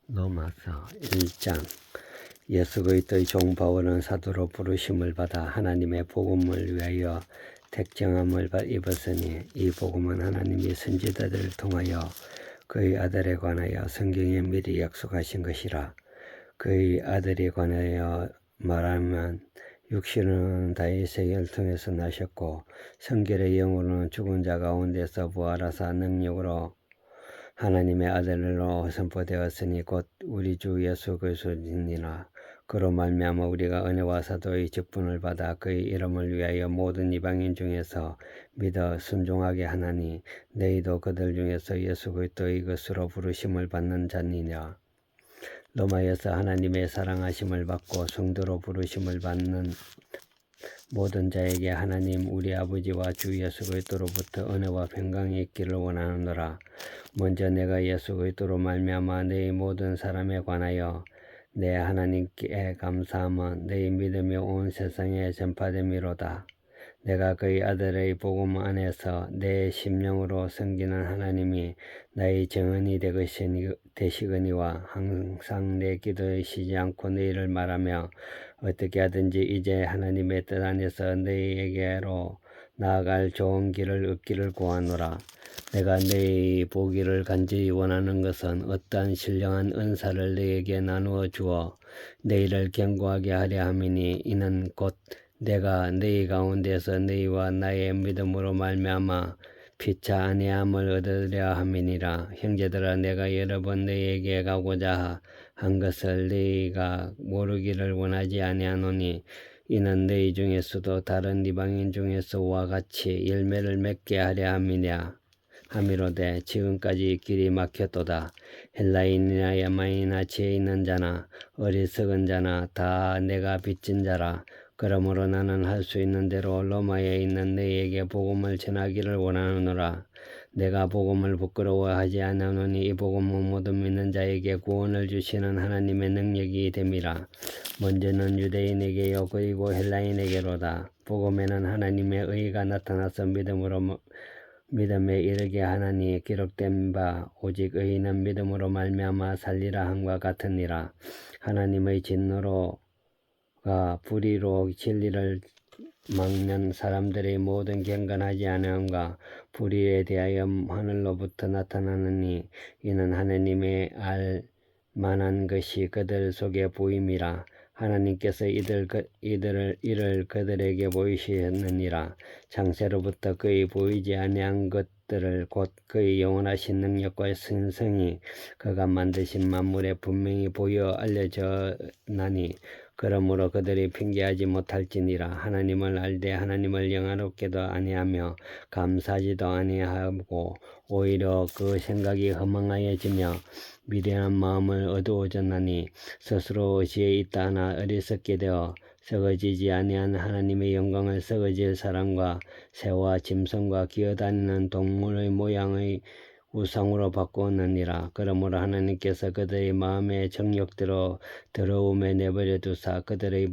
로마서 1장. 예수 그리스도의 종 바울은 사도로 부르심을 받아 하나님의 복음을 위하여 택정함을 입었으니 이 복음은 하나님이 선지자들을 통하여 그의 아들에 관하여 성경에 미리 약속하신 것이라. 그의 아들에 관하여 말하면 육신은 다윗의 혈통에서 나셨고 성결의 영으로는 죽은 자 가운데서 부활하사 능력으로 하나님의 아들로 선포되었으니 곧 우리 주 예수 그리스도니라. 그로 말미암아 우리가 은혜와 사도의 직분을 받아 그의 이름을 위하여 모든 이방인 중에서 믿어 순종하게 하나니 너희도 그들 중에서 예수 그리스도의 것으로 부르심을 받는 자니라. 로마에서 하나님의 사랑하심을 받고 성도로 부르심을 받는 모든 자에게 하나님 우리 아버지와 주 예수 그리스도로부터 은혜와 평강이 있기를 원하노라. 먼저 내가 예수 그리스도로 말미암아 너희 모든 사람에 관하여 내 하나님께 감사함은 너희 믿음이 온 세상에 전파됨이로다. 내가 그의 아들의 복음 안에서 내 심령으로 섬기는 하나님이 나의 정언이 되시거니와 항상 내 기도에 쉬지 않고 너희를 말하며 어떻게 하든지 이제 하나님의 뜻 안에서 너희에게로 나아갈 좋은 길을 얻기를 구하노라. 내가 너희 보기를 간절히 원하는 것은 어떠한 신령한 은사를 너희에게 나누어 주어 너희를 견고하게 하려 함이니 이는 곧 내가 너희 가운데서 너희와 나의 믿음으로 말미암아 피차 아니함을 얻으려 함이니라. 형제들아, 내가 여러 번 너희에게 가고자 한 것을 너희가 모르기를 원하지 아니하노니 이는 너희 중에서도 다른 이방인 중에서와 같이 열매를 맺게 하려 함이냐 하미로되 지금까지 길이 막혔도다. 헬라인이나 야만이나 지혜 있는 자나 어리석은 자나 다 내가 빚진 자라. 그러므로 나는 할 수 있는 대로 로마에 있는 너희에게 복음을 전하기를 원하노라. 내가 복음을 부끄러워하지 않으노니 이 복음은 모든 믿는 자에게 구원을 주시는 하나님의 능력이 됨이라. 먼저는 유대인에게요 그리고 헬라인에게로다. 복음에는 하나님의 의가 나타나서 믿음에 이르게 하나니 기록된 바 오직 의인은 믿음으로 말미암아 살리라 함과 같으니라. 하나님의 진노로가 불의로 진리를 막는 사람들의 모든 경건하지 않음과 불의에 대하여 하늘로부터 나타나느니 이는 하나님의 알 만한 것이 그들 속에 보임이라. 하나님께서 이를 그들에게 보이시느니라. 창세로부터 그의 보이지 아니한 것들을 곧 그의 영원하신 능력과 신성이 그가 만드신 만물에 분명히 보여 알려졌나니 그러므로 그들이 핑계하지 못할지니라. 하나님을 알되 하나님을 영화롭게도 아니하며 감사하지도 아니하고 오히려 그 생각이 허망하여지며 미련한 마음을 어두워졌나니 스스로 지혜 있다 하나 어리석게 되어 썩어지지 아니한 하나님의 영광을 썩어질 사람과 새와 짐승과 기어다니는 동물의 모양의 우상으로 바꾸었느니라. 그러므로 하나님께서 그들의 마음의 정욕대로 더러움에 내버려 두사 그들의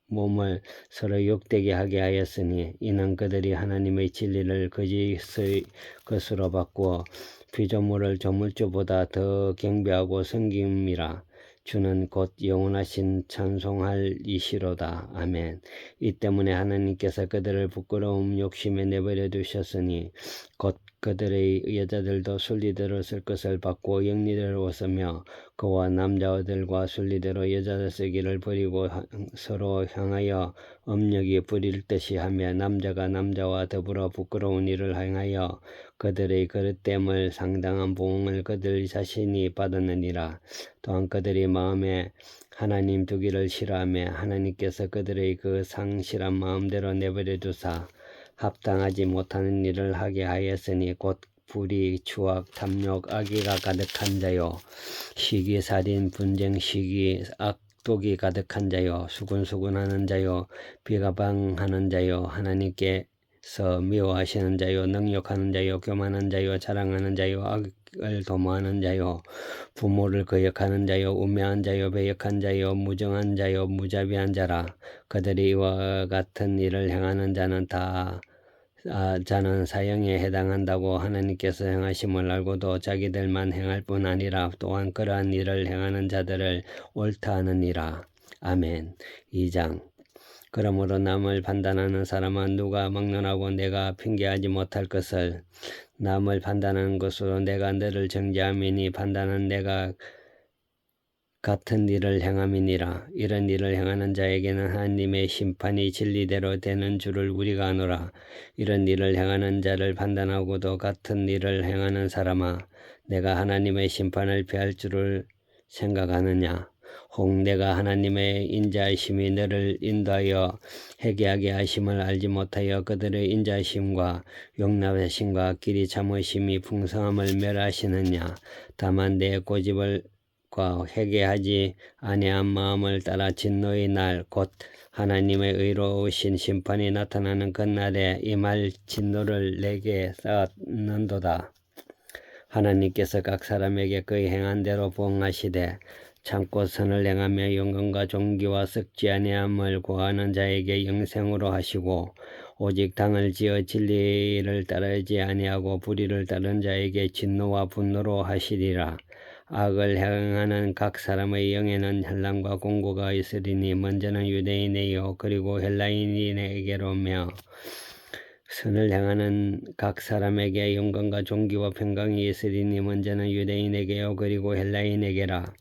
몸을 서로 욕되게 하게 하였으니 이는 그들이 하나님의 진리를 거짓의 것으로 바꾸어 피조물을 조물주보다 더 경배하고 섬김이라. 주는 곧 영원하신 찬송할 이시로다. 아멘. 이 때문에 하나님께서 그들을 부끄러움 욕심에 내버려 두셨으니 곧 그들의 여자들도 순리대로 쓸 것을 받고 영리대로 쓰며 그와 남자들과 순리대로 여자들 쓰기를 버리고 서로 향하여 업력이 부릴 듯이 하며 남자가 남자와 더불어 부끄러운 일을 행하여 그들의 그릇됨을 상당한 보응을 그들 자신이 받았느니라. 또한 그들이 마음에 하나님 두기를 싫어하며 하나님께서 그들의 그 상실한 마음대로 내버려 두사 합당하지 못하는 일을 하게 하였으니 곧 불의, 추악, 탐욕, 악의가 가득한 자요 시기, 살인, 분쟁, 시기, 악독이 가득한 자요 수군수군하는 자요 비가방하는 자요 하나님께서 미워하시는 자요 능욕하는 자요 교만한 자요 자랑하는 자요 악을 도모하는 자요 부모를 거역하는 자요 우매한 자요 배역한 자요 무정한 자요 무자비한 자라. 그들이 이와 같은 일을 행하는 자는 다 자는 사형에 해당한다고 하나님께서 행하심을 알고도 자기들만 행할 뿐 아니라 또한 그러한 일을 행하는 자들을 옳다 하느니라. 아멘. 2장. 그러므로 남을 판단하는 사람은 누가 막론하고 내가 핑계하지 못할 것을 남을 판단하는 것으로 내가 너를 정죄함이니 판단은 내가 같은 일을 행함이니라. 이런 일을 행하는 자에게는 하나님의 심판이 진리대로 되는 줄을 우리가 아노라. 이런 일을 행하는 자를 판단하고도 같은 일을 행하는 사람아, 내가 하나님의 심판을 피할 줄을 생각하느냐? 혹 내가 하나님의 인자하심이 너를 인도하여 회개하게 하심을 알지 못하여 그들의 인자하심과 용납하심과 길이 참으심이 풍성함을 멸하시느냐? 다만 내 고집을 회개하지 아니한 마음을 따라 진노의 날 곧 하나님의 의로우신 심판이 나타나는 그날에 임할 진노를 내게 쌓는도다. 하나님께서 각 사람에게 그의 행한 대로 보응하시되 참고 선을 행하며 영광과 존귀와 썩지 아니함을 구하는 자에게 영생으로 하시고 오직 당을 지어 진리를 따르지 아니하고 불의를 따른 자에게 진노와 분노로 하시리라. 악을 행하는 각 사람의 영에는 현란과 공고가 있으리니 먼저는 유대인에게요 그리고 헬라인에게로며 선을 행하는 각 사람에게 영광과 존귀와 평강이 있으리니 먼저는 유대인에게요 그리고 헬라인에게라.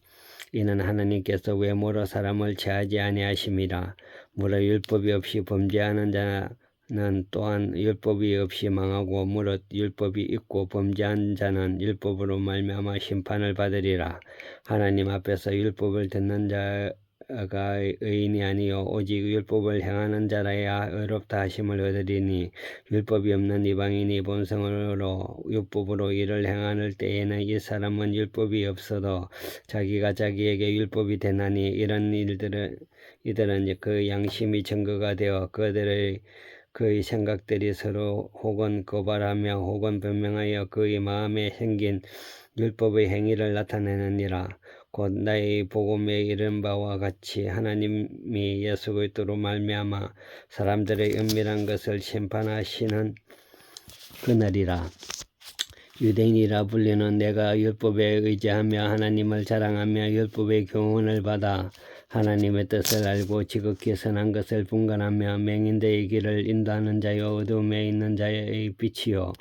이는 하나님께서 외모로 사람을 체하지 아니하심이라. 무릇 율법이 없이 범죄하는 자는 또한 율법이 없이 망하고 무릇 율법이 있고 범죄한 자는 율법으로 말미암아 심판을 받으리라. 하나님 앞에서 율법을 듣는 자가 의인이 아니요 오직 율법을 행하는 자라야 의롭다 하심을 얻으리니 율법이 없는 이방인이 본성으로 율법으로 일을 행할 때에는 이 사람은 율법이 없어도 자기가 자기에게 율법이 되나니 이런 이들은 그 양심이 증거가 되어 그의 생각들이 서로 혹은 고발하며 혹은 변명하여 그의 마음에 생긴 율법의 행위를 나타내느니라. 곧 나의 복음에 이른 바와 같이 하나님이 예수 그리스도로 말미암아 사람들의 은밀한 것을 심판하시는 그날이라. 유대인이라 불리는 내가 율법에 의지하며 하나님을 자랑하며 율법의 교훈을 받아 하나님의 뜻을 알고 지극히 선한 것을 분간하며 맹인들의 길을 인도하는 자여 어둠에 있는 자의 빛이요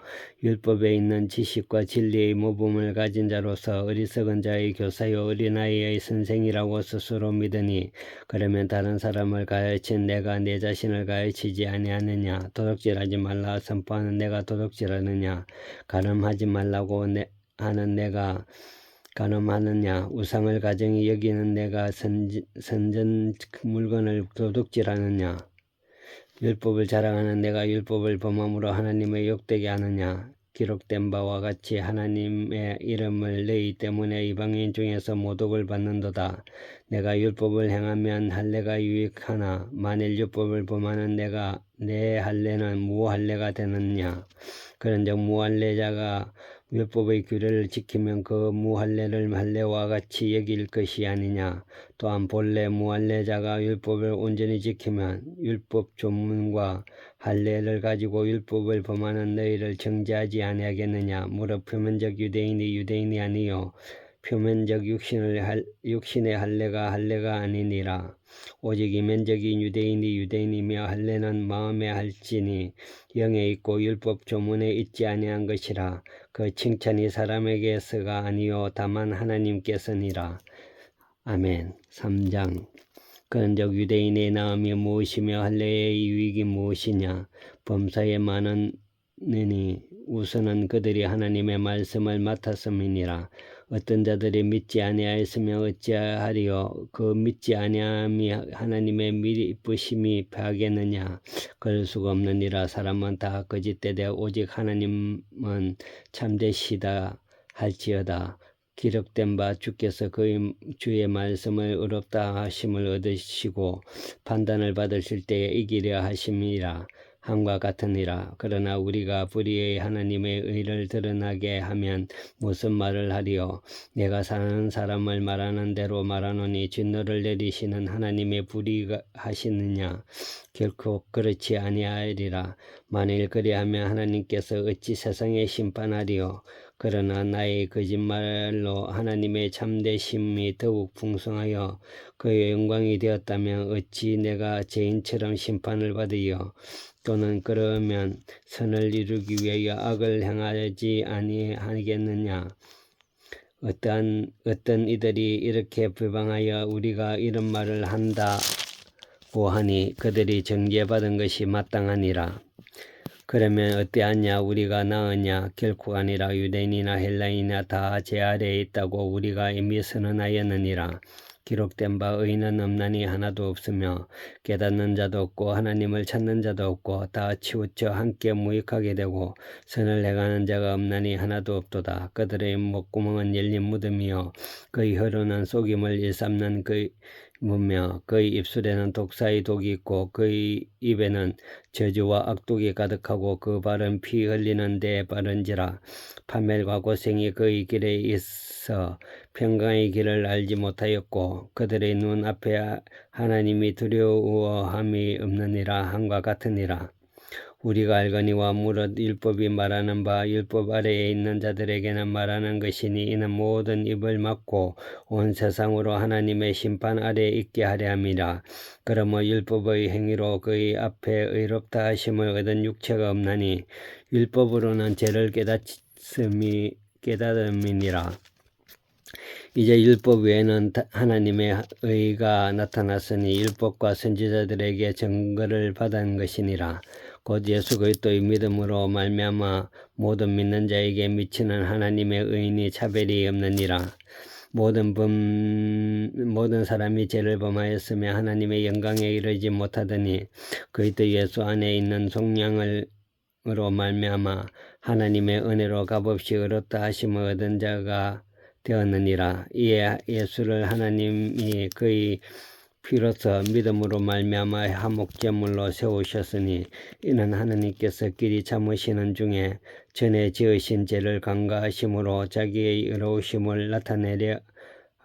율법에 있는 지식과 진리의 모범을 가진 자로서 어리석은 자의 교사요 어린아이의 선생이라고 스스로 믿으니 그러면 다른 사람을 가르친 내가 내 자신을 가르치지 아니하느냐? 도둑질하지 말라 선포하는 내가 도둑질하느냐? 간음하지 말라고 하는 내가 간음하느냐? 우상을 가정히 여기는 내가 선전 물건을 도둑질하느냐? 율법을 자랑하는 내가 율법을 범함으로 하나님의 욕되게 하느냐? 기록된 바와 같이 하나님의 이름을 너희 때문에 이방인 중에서 모독을 받는도다. 내가 율법을 행하면 할례가 유익하나 만일 율법을 범하는 내 할례는 무할례가 되느냐? 그런즉 무할례자가 율법의 규례를 지키면 그 무할례를 할례와 같이 여길 것이 아니냐. 또한 본래 무할례자가 율법을 온전히 지키면 율법 조문과 할례를 가지고 율법을 범하는 너희를 정죄하지 아니하겠느냐. 무릇 표면적 유대인이 유대인이 아니요 표면적 육신의 할례가 아니니라. 오직 이면적인 유대인이 유대인이며 할례는 마음에 할지니 영에 있고 율법 조문에 있지 아니한 것이라. 그 칭찬이 사람에게서가 아니요 다만 하나님께서니라. 아멘. 3장. 그런즉 유대인의 나음이 무엇이며 할례의 유익이 무엇이냐? 범사에 많으니 우선은 그들이 하나님의 말씀을 맡았음이니라. 어떤 자들이 믿지 아니하였으며 어찌하리요? 그 믿지 아니함이 하나님의 미쁘심이 패하겠느냐? 그럴 수가 없느니라. 사람은 다 거짓되되 오직 하나님은 참되시다 할지어다. 기록된 바 주께서 그의 주의 말씀을 의롭다 하심을 얻으시고 판단을 받으실 때에 이기려 하심이라. 함과 같으니라. 그러나 우리가 불의의 하나님의 의를 드러나게 하면 무슨 말을 하리요? 내가 사는 사람을 말하는 대로 말하노니 진노를 내리시는 하나님의 불의하시느냐? 결코 그렇지 아니하리라. 만일 그리하면 하나님께서 어찌 세상에 심판하리요? 그러나 나의 거짓말로 하나님의 참되심이 더욱 풍성하여 그의 영광이 되었다면 어찌 내가 죄인처럼 심판을 받으요? 또는 그러면 선을 이루기 위하여 악을 행하지 아니하겠느냐? 어떤 이들이 이렇게 비방하여 우리가 이런 말을 한다고 하니 그들이 정죄받은 것이 마땅하니라. 그러면 어때하냐? 우리가 나으냐? 결코 아니라. 유대인이나 헬라인이나 다 제 아래에 있다고 우리가 이미 선언하였느니라. 기록된 바 의인은 없나니 하나도 없으며 깨닫는 자도 없고 하나님을 찾는 자도 없고 다 치우쳐 함께 무익하게 되고 선을 행하는 자가 없나니 하나도 없도다. 그들의 목구멍은 열린 무덤이요 그의 혀로는 속임을 일삼는 그의 무며 그의 입술에는 독사의 독이 있고 그의 입에는 저주와 악독이 가득하고 그 발은 피 흘리는 데 빠른지라. 파멸과 고생이 그의 길에 있어 평강의 길을 알지 못하였고 그들의 눈 앞에 하나님이 두려워함이 없느니라 함과 같으니라. 우리가 알거니와 무릇 율법이 말하는 바 율법 아래에 있는 자들에게는 말하는 것이니 이는 모든 입을 막고 온 세상으로 하나님의 심판 아래에 있게 하려 함이라. 그러므로 율법의 행위로 그의 앞에 의롭다 하심을 얻은 육체가 없나니 율법으로는 죄를 깨달음이니라. 이제 율법 외에는 하나님의 의가 나타났으니 율법과 선지자들에게 증거를 받은 것이니라. 곧 예수 그리스도의 믿음으로 말미암아 모든 믿는 자에게 미치는 하나님의 의인이 차별이 없느니라. 모든 사람이 죄를 범하였으며 하나님의 영광에 이르지 못하더니 그리스도 예수 안에 있는 속량으로 말미암아 하나님의 은혜로 값없이 의롭다 하심을 얻은 자가 되었느니라. 이에 예수를 하나님이 그의 피로서 믿음으로 말미암아 화목제물로 세우셨으니 이는 하나님께서 길이 참으시는 중에 전에 지으신 죄를 간과하심으로 자기의 의로우심을 나타내려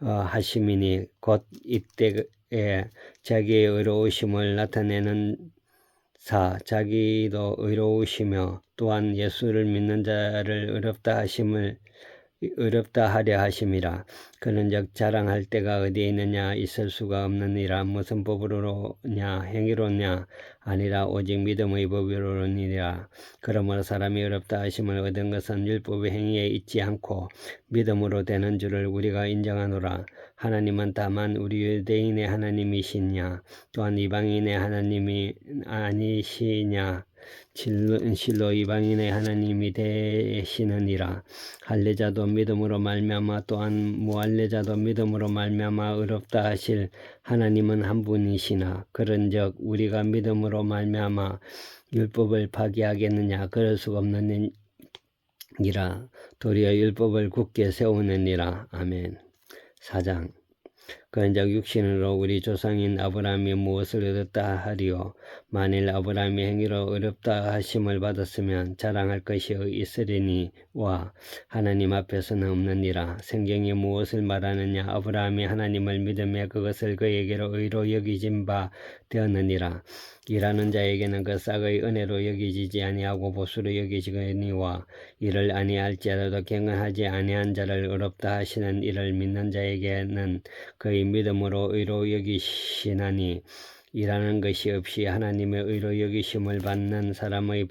하심이니 곧 이때에 자기의 의로우심을 나타내는 자기도 의로우시며 또한 예수를 믿는 자를 의롭다 하려 하심이라. 그런즉 자랑할 때가 어디에 있느냐? 있을 수가 없느니라. 무슨 법으로냐? 행위로냐? 아니라 오직 믿음의 법으로니라. 그러므로 사람이 의롭다 하심을 얻은 것은 율법의 행위에 있지 않고 믿음으로 되는 줄을 우리가 인정하노라. 하나님은 다만 우리 유대인의 하나님이시냐? 또한 이방인의 하나님이 아니시냐? 실로 이방인의 하나님이 되시느니라. 할례자도 믿음으로 말미암아 또한 무할례자도 믿음으로 말미암아 의롭다 하실 하나님은 한 분이시나. 그런즉 우리가 믿음으로 말미암아 율법을 파기하겠느냐? 그럴 수가 없느니라. 도리어 율법을 굳게 세우느니라. 아멘. 4장. 그런즉 육신으로 우리 조상인 아브라함이 무엇을 얻었다 하리요? 만일 아브라함이 행위로 의롭다 하심을 받았으면 자랑할 것이 있으리니와 하나님 앞에서는 없느니라. 성경이 무엇을 말하느냐? 아브라함이 하나님을 믿으며 그것을 그에게로 의로 여기진 바 되었느니라. 일하는 자에게는 그 싹의 은혜로 여기지지 아니하고 보수로 여기지거니와 이를 아니할지라도 경건하지 아니한 자를 의롭다 하시는 이를 믿는 자에게는 그의 믿음으로 의로 여기시나니 일하는 것이 없이 하나님의 의로 여기심을 받는 사람의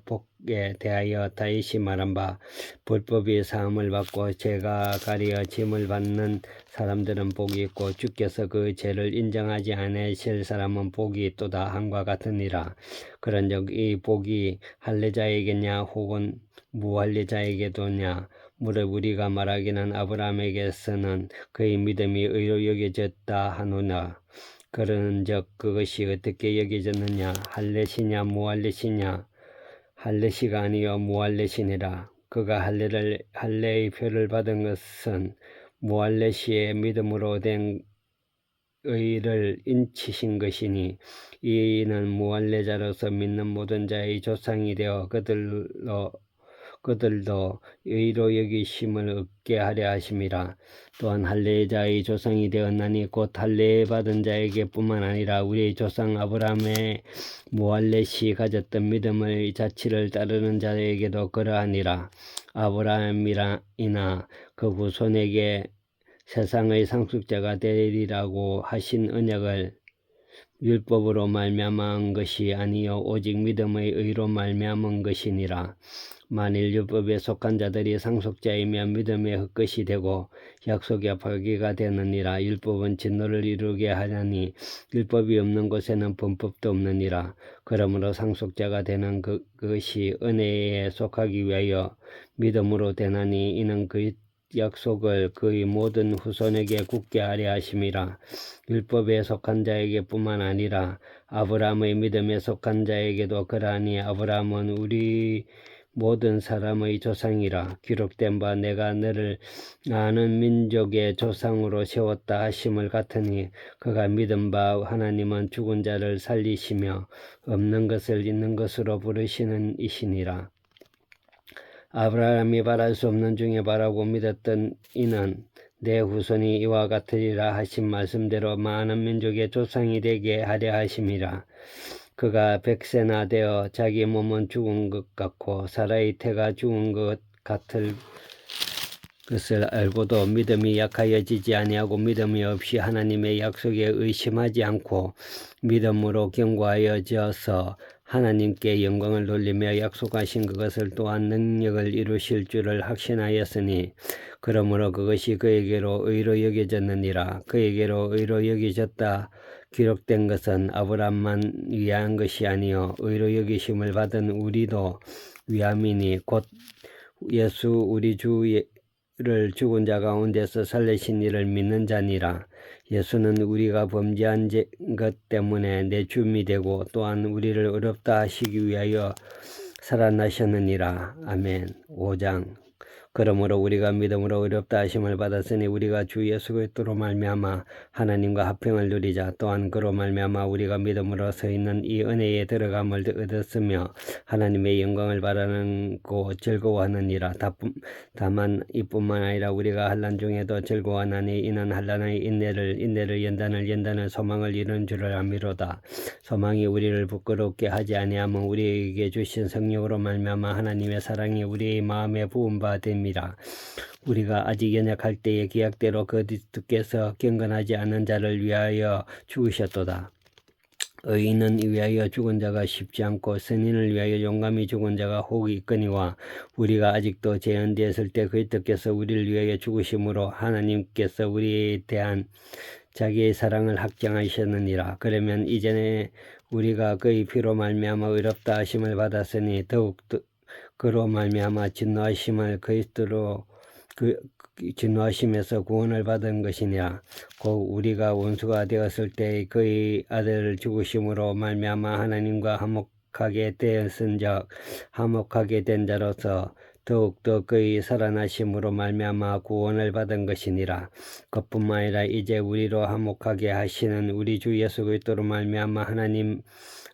복에 대하여 다윗이 말한 바 불법이 사함을 받고 죄가 가리어 짐을 받는 사람들은 복이 있고 주께서 그 죄를 인정하지 않으실 사람은 복이 있도다 함과 같으니라. 그런즉 이 복이 할례자에게냐 혹은 무할례자에게도냐? 무릇 우리가 말하기는 아브라함에게서는 그의 믿음이 의로 여겨졌다 하노나. 그런즉 그것이 어떻게 여겨졌느냐? 할례시냐 무할례시냐? 할례시가 아니요 무할례시니라. 그가 할례의 표를 받은 것은 무할례시의 믿음으로 된 의를 인치신 것이니 이는 무할례자로서 믿는 모든 자의 조상이 되어 그들도 의로 여기심을 얻게 하려 하심이라. 또한 할례자의 조상이 되었나니 곧 할례 받은 자에게 뿐만 아니라 우리의 조상 아브라함의 무할례시 가졌던 믿음의 자치를 따르는 자에게도 그러하니라. 아브라함이나 그 후손에게 세상의 상속자가 되리라고 하신 언약을 율법으로 말미암은 것이 아니요 오직 믿음의 의로 말미암은 것이니라. 만일 율법에 속한 자들이 상속자이면 믿음의 헛것이 되고 약속의 파기가 되느니라. 율법은 진노를 이루게 하냐니 율법이 없는 곳에는 범법도 없느니라. 그러므로 상속자가 되는 그것이 은혜에 속하기 위하여 믿음으로 되나니 이는 그 약속을 그의 모든 후손에게 굳게 하려 하심이라. 율법에 속한 자에게 뿐만 아니라 아브라함의 믿음에 속한 자에게도 그러하니 아브라함은 우리 모든 사람의 조상이라. 기록된 바 내가 너를 많은 민족의 조상으로 세웠다 하심을 같으니 그가 믿은 바 하나님은 죽은 자를 살리시며 없는 것을 있는 것으로 부르시는 이시니라. 아브라함이 바랄 수 없는 중에 바라고 믿었던 이는 내 후손이 이와 같으리라 하신 말씀대로 많은 민족의 조상이 되게 하려 하심이라. 그가 100세나 되어 자기 몸은 죽은 것 같고 사라의 태가 죽은 것 같을 것을 알고도 믿음이 약하여지지 아니하고 믿음이 없이 하나님의 약속에 의심하지 않고 믿음으로 견고하여져서 하나님께 영광을 돌리며 약속하신 그것을 또한 능력을 이루실 줄을 확신하였으니 그러므로 그것이 그에게로 의로 여겨졌느니라. 그에게로 의로 여겨졌다 기록된 것은 아브라함만 위한 것이 아니요 의로 여기심을 받은 우리도 위함이니 곧 예수 우리 주를 죽은 자 가운데서 살리신 이를 믿는 자니라. 예수는 우리가 범죄한 것 때문에 내 주임이 되고 또한 우리를 의롭다 하시기 위하여 살아나셨느니라. 아멘. 5장. 그러므로 우리가 믿음으로 의롭다 하심을 받았으니 우리가 주 예수 그리스도로 말미암아 하나님과 화평을 누리자. 또한 그로 말미암아 우리가 믿음으로 서 있는 이 은혜에 들어감을 얻었으며 하나님의 영광을 바라고 즐거워하느니라. 다만 이뿐만 아니라 우리가 환난 중에도 즐거워하나니 이는 환난의 인내를 연단을 소망을 이루는 줄을 아미로다. 소망이 우리를 부끄럽게 하지 아니하면 우리에게 주신 성령으로 말미암아 하나님의 사랑이 우리의 마음에 부은 바 됨이라. 우리가 아직 연약할 때에 기약대로 그리스도께서 경건하지 않은 자를 위하여 죽으셨도다. 의인은 위하여 죽은 자가 쉽지 않고 선인을 위하여 용감히 죽은 자가 혹이 있거니와 우리가 아직도 재현되었을 때 그리스도께서 우리를 위하여 죽으심으로 하나님께서 우리에 대한 자기의 사랑을 확정하셨느니라. 그러면 이전에 우리가 그의 피로 말미암아 의롭다 하심을 받았으니 더욱 그로 말미암아 진노하심을 그리스도로 진노하심에서 구원을 받은 것이니라. 곧 우리가 원수가 되었을 때 그의 아들을 죽으심으로 말미암아 하나님과 화목하게 되었은즉 화목하게 된 자로서 더욱더 그의 살아나심으로 말미암아 구원을 받은 것이니라. 그뿐만 아니라 이제 우리로 화목하게 하시는 우리 주 예수 그리스도로 말미암아 하나님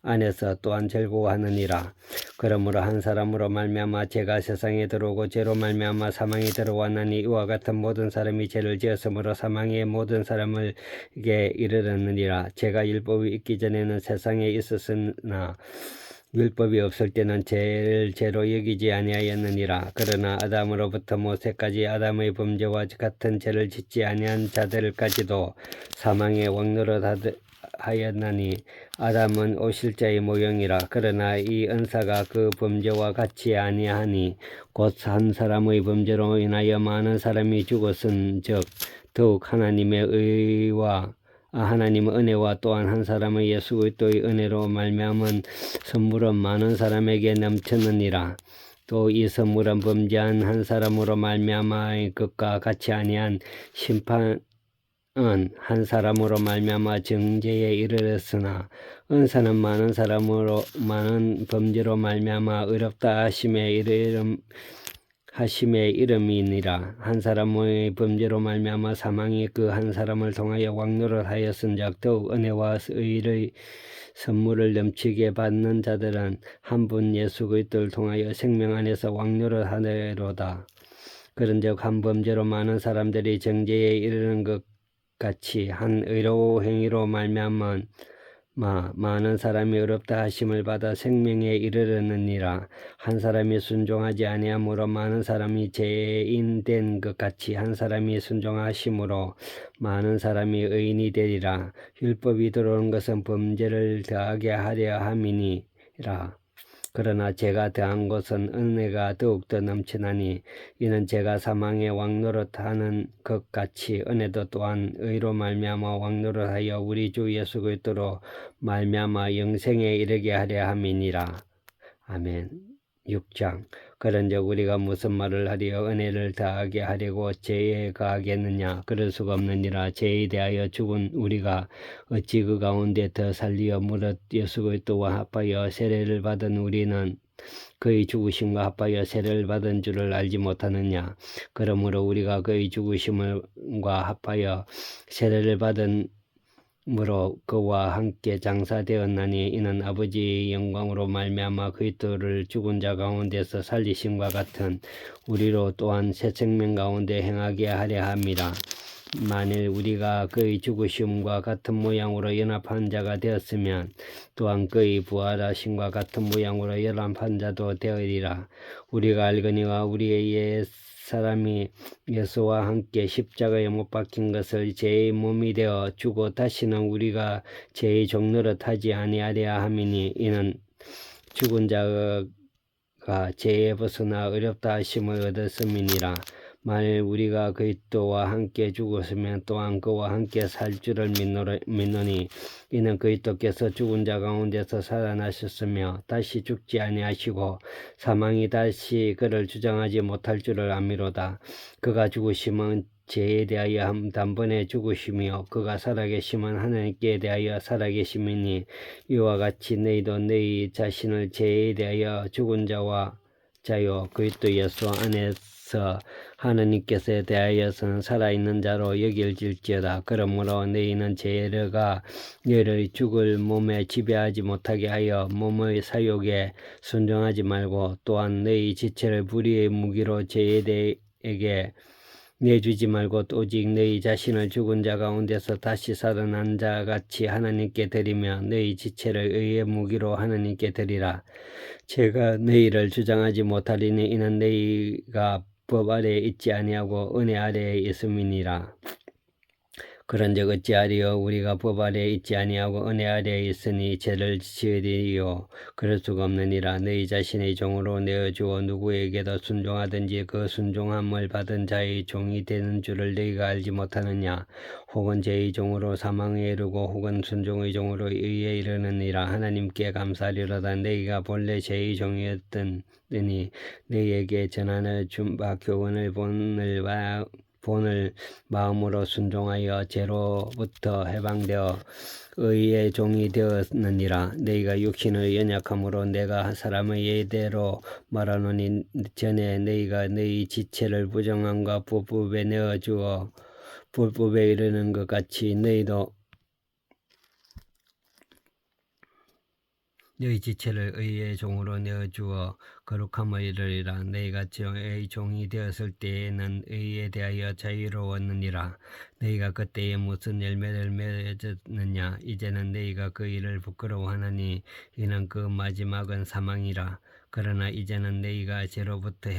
안에서 또한 즐거워하느니라. 그러므로 한 사람으로 말미암아 죄가 세상에 들어오고 죄로 말미암아 사망이 들어왔나니 이와 같은 모든 사람이 죄를 지었으므로 사망의 모든 사람에게 이르렀느니라. 죄가 율법이 있기 전에는 세상에 있었으나 율법이 없을 때는 죄를 죄로 여기지 아니하였느니라. 그러나 아담으로부터 모세까지 아담의 범죄와 같은 죄를 짓지 아니한 자들까지도 사망의 왕노릇 하였나니 아담은 오실자의 모형이라. 그러나 이 은사가 그 범죄와 같이 아니하니 곧 한 사람의 범죄로 인하여 많은 사람이 죽었은즉 더욱 하나님의 은혜와 또한 한 사람의 예수 그리스도의 은혜로 말미암은 선물은 많은 사람에게 넘쳤느니라. 또 이 선물은 범죄한 한 사람으로 말미암아 것과 같이 아니한 심판은 한 사람으로 말미암아 정죄에 이르렀으나 은사는 많은 범죄로 말미암아 의롭다 하심에 하심의 이름이니라. 한 사람의 범죄로 말미암아 사망이 그 한 사람을 통하여 왕노릇하였은즉 더욱 은혜와 의의 선물을 넘치게 받는 자들은 한 분 예수 그리스도를 통하여 생명 안에서 왕노릇하리로다. 그런즉 한 범죄로 많은 사람들이 정죄에 이르는 것 같이 한 의로운 행위로 말미암아 많은 사람이 의롭다 하심을 받아 생명에 이르르느니라. 한 사람이 순종하지 아니함으로 많은 사람이 죄인 된 것 같이 한 사람이 순종하심으로 많은 사람이 의인이 되리라. 율법이 들어온 것은 범죄를 더하게 하려 함이니라. 그러나 죄가 더한 것은 은혜가 더욱더 넘치나니 이는 죄가 사망에 왕노릇하는 것 같이 은혜도 또한 의로 말미암아 왕노릇하여 우리 주 예수 그리스도로 말미암아 영생에 이르게 하려 함이니라. 아멘. 6장. 그런즉 우리가 무슨 말을 하리요? 은혜를 더하게 하려고 죄에 가하겠느냐? 그럴 수가 없느니라. 죄에 대하여 죽은 우리가 어찌 그 가운데 더 살리어 무릇 예수 그리스도와 합하여 세례를 받은 우리는 그의 죽으심과 합하여 세례를 받은 줄을 알지 못하느냐? 그러므로 우리가 그의 죽으심과 합하여 세례를 받은 무로 그와 함께 장사되었나니 이는 아버지의 영광으로 말미암아 그리스도를 죽은 자 가운데서 살리심과 같은 우리로 또한 새 생명 가운데 행하게 하려 함이라. 만일 우리가 그의 죽으심과 같은 모양으로 연합한 자가 되었으면 또한 그의 부활하심과 같은 모양으로 연합한 자도 되리라. 우리가 알거니와 우리의 옛 사람이 예수와 함께 십자가에 못 박힌 것을 죄의 몸이 되어 주고 다시는 우리가 죄의 종노릇 하지 아니하려 함이니 이는 죽은 자가 죄에 벗어나 의롭다 하심을 얻었음이니라. 만일 우리가 그리스도와 함께 죽었으면 또한 그와 함께 살 줄을 믿노니 이는 그리스도께서 죽은 자 가운데서 살아나셨으며 다시 죽지 아니하시고 사망이 다시 그를 주장하지 못할 줄을 아미로다. 그가 죽으심은 죄에 대하여 단번에 죽으시며 그가 살아계심은 하나님께 대하여 살아계심이니 이와 같이 너희도 너희 자신을 죄에 대하여 죽은 자요 그리스도 예수 안에서 하나님께서 대하여서는 살아있는 자로 여길지어다. 그러므로 너희는 죄가 너희를 죽을 몸에 지배하지 못하게 하여 몸의 사욕에 순종하지 말고 또한 너희 지체를 불의의 무기로 죄에게 내주지 말고 오직 너희 자신을 죽은 자 가운데서 다시 살아난 자 같이 하나님께 드리며 너희 지체를 의의 무기로 하나님께 드리라. 제가 너희를 주장하지 못하리니 이는 너희가 법 아래에 있지 아니하고 은혜 아래에 있음이니라. 그런즉 어찌하리요? 우리가 법 아래에 있지 아니하고 은혜 아래에 있으니 죄를 지으리요? 그럴 수가 없느니라. 너희 자신의 종으로 내어주어 누구에게도 순종하든지 그 순종함을 받은 자의 종이 되는 줄을 너희가 알지 못하느냐? 혹은 죄의 종으로 사망에 이르고 혹은 순종의 종으로 의에 이르느니라. 하나님께 감사하리로다. 너희가 본래 죄의 종이었더니 너희에게 전하여 준 바 교훈을 본을 마음으로 순종하여 죄로부터 해방되어 의의 종이 되었느니라. 너희가 육신의 연약함으로 내가 사람의 예대로 말하노니 전에 너희가 너희 지체를 부정함과 불법에 내어주어 불법에 이르는 것 같이 너희도 너희 지체를 의의 종으로 내어주어 거룩함을 이르리라. 너희가 죄의 종이 되었을 때에는 의에 대하여 자유로웠느니라. 너희가 그때에 무슨 열매를 맺었느냐? 이제는 너희가 그 일을 부끄러워하나니 이는 그 마지막은 사망이라. 그러나 이제는 너희가 죄로부터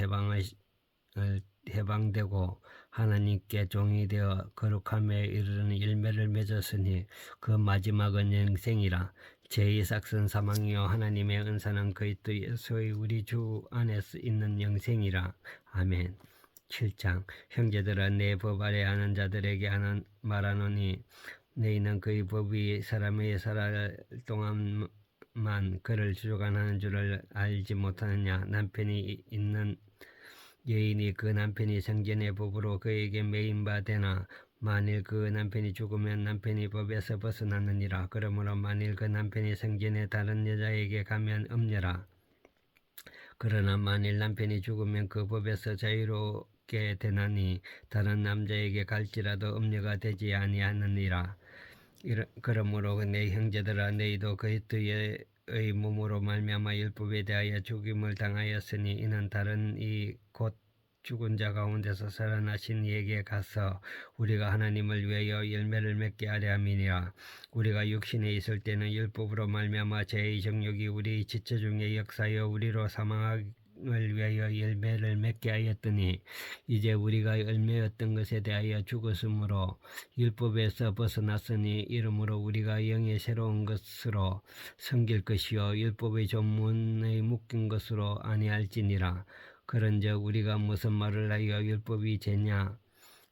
해방되고 하나님께 종이 되어 거룩함에 이르는 열매를 맺었으니 그 마지막은 영생이라. 죄의 삭은 사망이요 하나님의 은사는 그리스도 예수의 우리 주 안에서 있는 영생이라. 아멘. 7장. 형제들아 내 법 아래 하는 자들에게 말하노니 너희는 그의 법이 사람의 살아갈 동안만 그를 주관하는 줄을 알지 못하느냐? 남편이 있는 여인이 그 남편이 생전의 법으로 그에게 매인 바 되나? 만일 그 남편이 죽으면 남편이 법에서 벗어났느니라. 그러므로 만일 그 남편이 생전에 다른 여자에게 가면 음녀라. 그러나 만일 남편이 죽으면 그 법에서 자유롭게 되나니 다른 남자에게 갈지라도 음녀가 되지 아니하느니라. 그러므로 내 형제들아, 너희도 그리스도의 몸으로 말미암아 율법에 대하여 죽임을 당하였으니 이는 다른 이 곧 죽은 자 가운데서 살아나신 이에게 가서 우리가 하나님을 위하여 열매를 맺게 하려 함이니라. 우리가 육신에 있을 때는 율법으로 말미암아 죄의 정욕이 우리 지체 중에 역사하여 우리로 사망을 위하여 열매를 맺게 하였더니 이제 우리가 열매였던 것에 대하여 죽었으므로 율법에서 벗어났으니 이러므로 우리가 영의 새로운 것으로 섬길 것이요 율법의 전문에 묶인 것으로 아니할지니라. 그런즉 우리가 무슨 말을 하여 율법이 죄냐?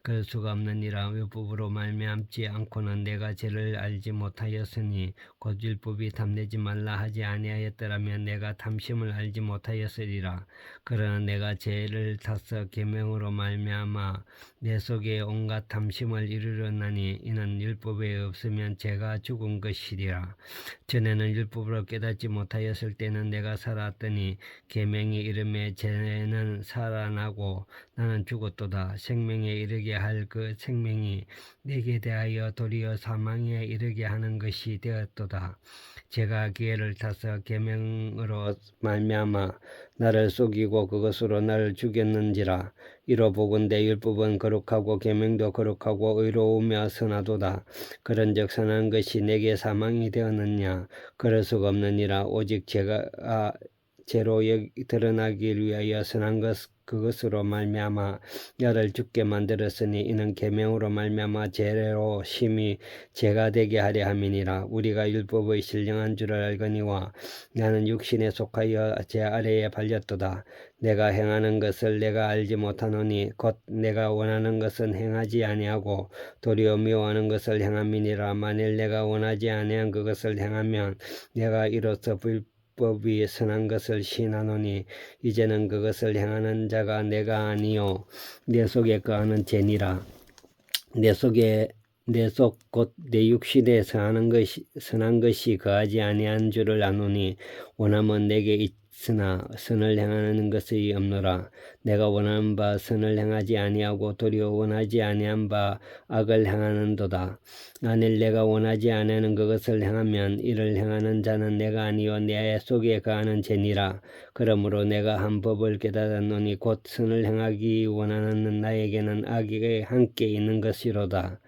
그럴 수가 없느니라. 율법으로 말미암지 않고는 내가 죄를 알지 못하였으니 곧 율법이 탐내지 말라 하지 아니하였더라면 내가 탐심을 알지 못하였으리라. 그러나 내가 죄를 타서 계명으로 말미암아 내 속에 온갖 탐심을 이르렀나니 이는 율법에 없으면 죄가 죽은 것이리라. 전에는 율법으로 깨닫지 못하였을 때는 내가 살았더니 계명이 이름에 죄는 살아나고 나는 죽었도다. 생명에 이르게 할 그 생명이 내게 대하여 도리어 사망에 이르게 하는 것이 되었도다. 제가 기회를 타서 계명으로 말미암아 나를 속이고 그것으로 나를 죽였는지라. 이로 보건대 율법은 거룩하고 계명도 거룩하고 의로우며 선하도다. 그런즉 선한 것이 내게 사망이 되었느냐? 그럴 수가 없느니라. 오직 제가 죄로 드러나기 위하여 선한 그것으로 말미암아 나를 죽게 만들었으니 이는 계명으로 말미암아 죄로 심히 죄가 되게 하려 함이니라. 우리가 율법의 신령한 줄을 알거니와 나는 육신에 속하여 제 아래에 발렸도다. 내가 행하는 것을 내가 알지 못하노니 곧 내가 원하는 것은 행하지 아니하고 도리어 미워하는 것을 행함이니라. 만일 내가 원하지 아니한 그것을 행하면 내가 이로써 법이 선한 것을 시인하노니 이제는 그것을 행하는 자가 내가 아니요 내 속에 거하는 죄니라. 내 속 곧 내 육신에 선한 것이 거하지 아니한 줄을 아노니 원함은 내게 있으나 선을 행하는 것이 없노라. 내가 원하는 바 선을 행하지 아니하고 도리어 원하지 아니한 바 악을 행하는도다. 만일 내가 원하지 아니하는 그것을 행하면 이를 행하는 자는 내가 아니요 내 속에 거하는 죄니라. 그러므로 내가 한 법을 깨달았노니 곧 선을 행하기 원하는 나에게는 악이 함께 있는 것이로다.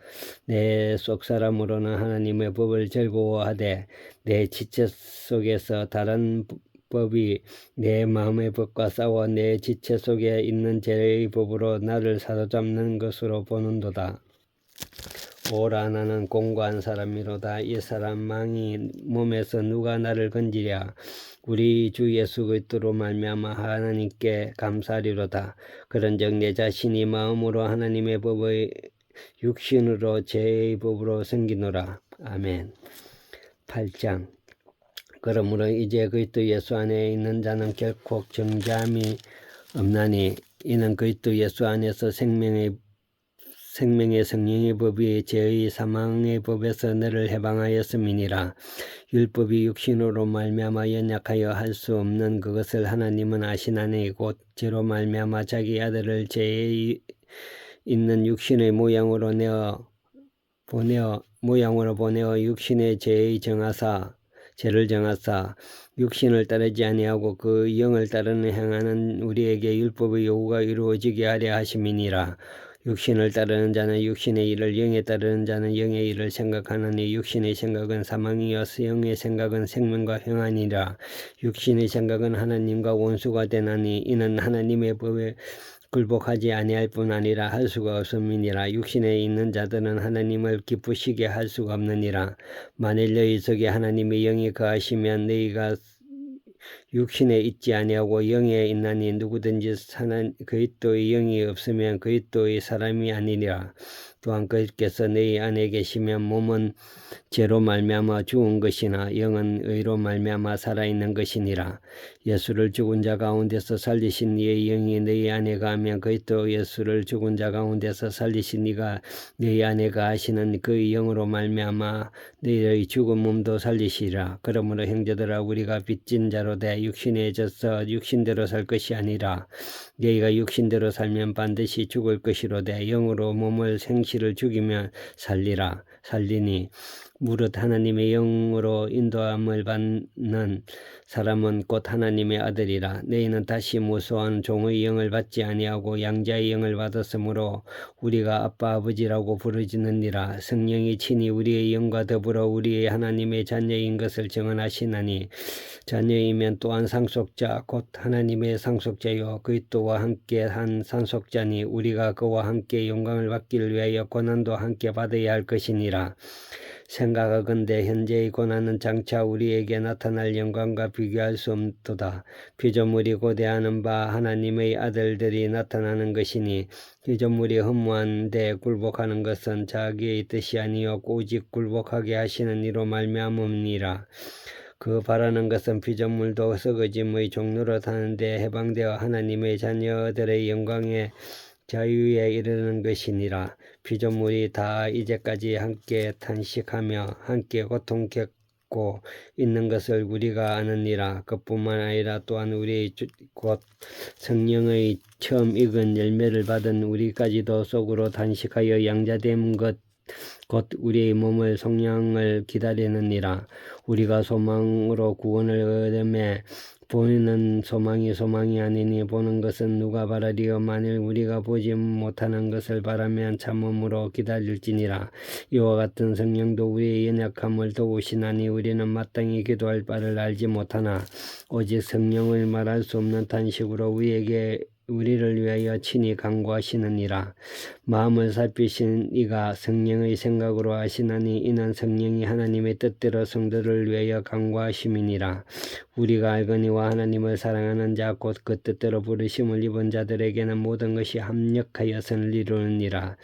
내 속사람으로는 하나님의 법을 즐거워하되 내 지체 속에서 다른 법이 내 마음의 법과 싸워 내 지체 속에 있는 죄의 법으로 나를 사로잡는 것으로 보는도다. 오라 나는 공고한 사람이로다. 이 사람 망이 몸에서 누가 나를 건지랴. 우리 주 예수 그리스도로 말미암아 하나님께 감사하리로다. 그런즉 내 자신이 마음으로 하나님의 법의 육신으로 죄의 법으로 섬기노라. 아멘. 8장. 그러므로 이제 그리스도 예수 안에 있는 자는 결코 정죄함이 없나니 이는 그리스도 예수 안에서 생명의 성령의 법이 죄의 사망의 법에서 너를 해방하였음이니라. 율법이 육신으로 말미암아 연약하여 할 수 없는 그것을 하나님은 아시나니 곧 죄로 말미암아 자기 아들을 죄에 있는 육신의 모양으로 보내어 육신의 죄를 정하사 육신을 따르지 아니하고 그 영을 따르는 행하는 우리에게 율법의 요구가 이루어지게 하려 하심이니라. 육신을 따르는 자는 육신의 일을, 영에 따르는 자는 영의 일을 생각하느니 육신의 생각은 사망이요 영의 생각은 생명과 평안이라. 육신의 생각은 하나님과 원수가 되나니 이는 하나님의 법에 굴복하지 아니할 뿐 아니라 할 수가 없음이니라. 육신에 있는 자들은 하나님을 기쁘시게 할 수가 없느니라. 만일 너희 속에 하나님의 영이 거하시면 너희가 육신에 있지 아니하고 영에 있나니 누구든지 그리스도의 영이 없으면 그리스도의 사람이 아니니라. 또한 그리스도께서 너희 안에 계시면 몸은 죄로 말미암아 죽은 것이나 영은 의로 말미암아 살아있는 것이니라. 예수를 죽은 자 가운데서 살리신 이의 영이 너희 안에 가면 그리스도 예수를 죽은 자 가운데서 살리신 이가 너희 안에 가하시는 그의 영으로 말미암아 너희의 죽은 몸도 살리시리라. 그러므로 형제들아 우리가 빚진 자로 돼 육신에 져서 육신대로 살 것이 아니라 너희가 육신대로 살면 반드시 죽을 것이로되 영으로 몸을 생시를 죽이면 살리니 무릇 하나님의 영으로 인도함을 받는 사람은 곧 하나님의 아들이라. 너희는 다시 무소한 종의 영을 받지 아니하고 양자의 영을 받았으므로 우리가 아빠 아버지라고 부르짖느니라. 성령이 친히 우리의 영과 더불어 우리의 하나님의 자녀인 것을 증언하시나니 자녀이면 또한 상속자 곧 하나님의 상속자요 그리스도와 함께 한 상속자니 우리가 그와 함께 영광을 받기를 위하여 고난도 함께 받아야 할 것이니라. 생각하건대 현재의 고난은 장차 우리에게 나타날 영광과 비교할 수 없도다. 피조물이 고대하는 바 하나님의 아들들이 나타나는 것이니 피조물이 허무한 데 굴복하는 것은 자기의 뜻이 아니요 오직 굴복하게 하시는 이로 말미암음이니라. 그 바라는 것은 피조물도 썩어짐의 종로로 타는데 해방되어 하나님의 자녀들의 영광의 자유에 이르는 것이니라. 피조물이 다 이제까지 함께 탄식하며 함께 고통 겪고 있는 것을 우리가 아느니라. 그뿐만 아니라 또한 우리 곧 성령의 처음 익은 열매를 받은 우리까지도 속으로 단식하여 양자됨 곧 우리의 몸을 성령을 기다리느니라. 우리가 소망으로 구원을 얻음에 보이는 소망이 아니니 보는 것은 누가 바라리요. 만일 우리가 보지 못하는 것을 바라면 참음으로 기다릴지니라. 이와 같은 성령도 우리의 연약함을 도우시나니 우리는 마땅히 기도할 바를 알지 못하나 오직 성령을 말할 수 없는 탄식으로 우리를 위하여 친히 간구하시느니라. 마음을 살피신 이가 성령의 생각으로 하시나니 이는 성령이 하나님의 뜻대로 성도를 위하여 간구하심이니라. 우리가 알거니와 하나님을 사랑하는 자 곧 그 뜻대로 부르심을 입은 자들에게는 모든 것이 합력하여 선을 이루느니라.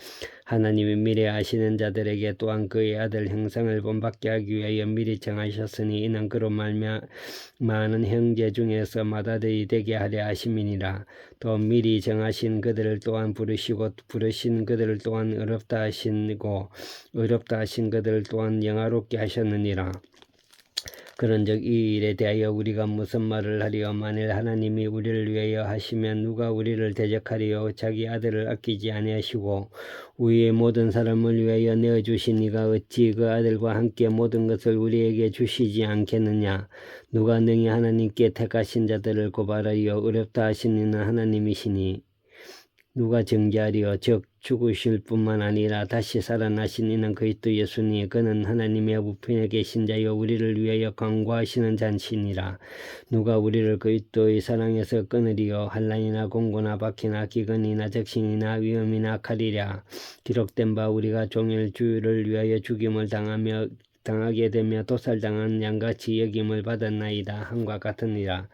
하나님이 미리 아시는 자들에게 또한 그의 아들 형상을 본받게 하기 위하여 미리 정하셨으니 이는 그로 많은 형제 중에서 맏아들이 되게 하려 하심이니라. 또 미리 정하신 그들을 또한 부르시고 부르신 그들을 또한 어렵다 하시고 어렵다 하신 그들을 또한 영화롭게 하셨느니라. 그런즉 이 일에 대하여 우리가 무슨 말을 하리요? 만일 하나님이 우리를 위하여 하시면 누가 우리를 대적하리요? 자기 아들을 아끼지 아니하시고 우리의 모든 사람을 위하여 내어주신 이가 어찌 그 아들과 함께 모든 것을 우리에게 주시지 않겠느냐? 누가 능히 하나님께 택하신 자들을 고발하리요? 어렵다 하신 이는 하나님이시니 누가 정죄하리요? 즉 죽으실 뿐만 아니라 다시 살아나신 이는 그리스도 예수니 그는 하나님의 우편에 계신 자여 우리를 위하여 간구하시는 자시니라. 누가 우리를 그리스도의 사랑에서 끊으리요? 환난이나 공고나 박해나 기근이나 적신이나 위험이나 칼이랴. 기록된 바 우리가 종일 주를 위하여 죽임을 당하게 되며 도살당한 양같이 여김을 받았나이다 함과 같으니라.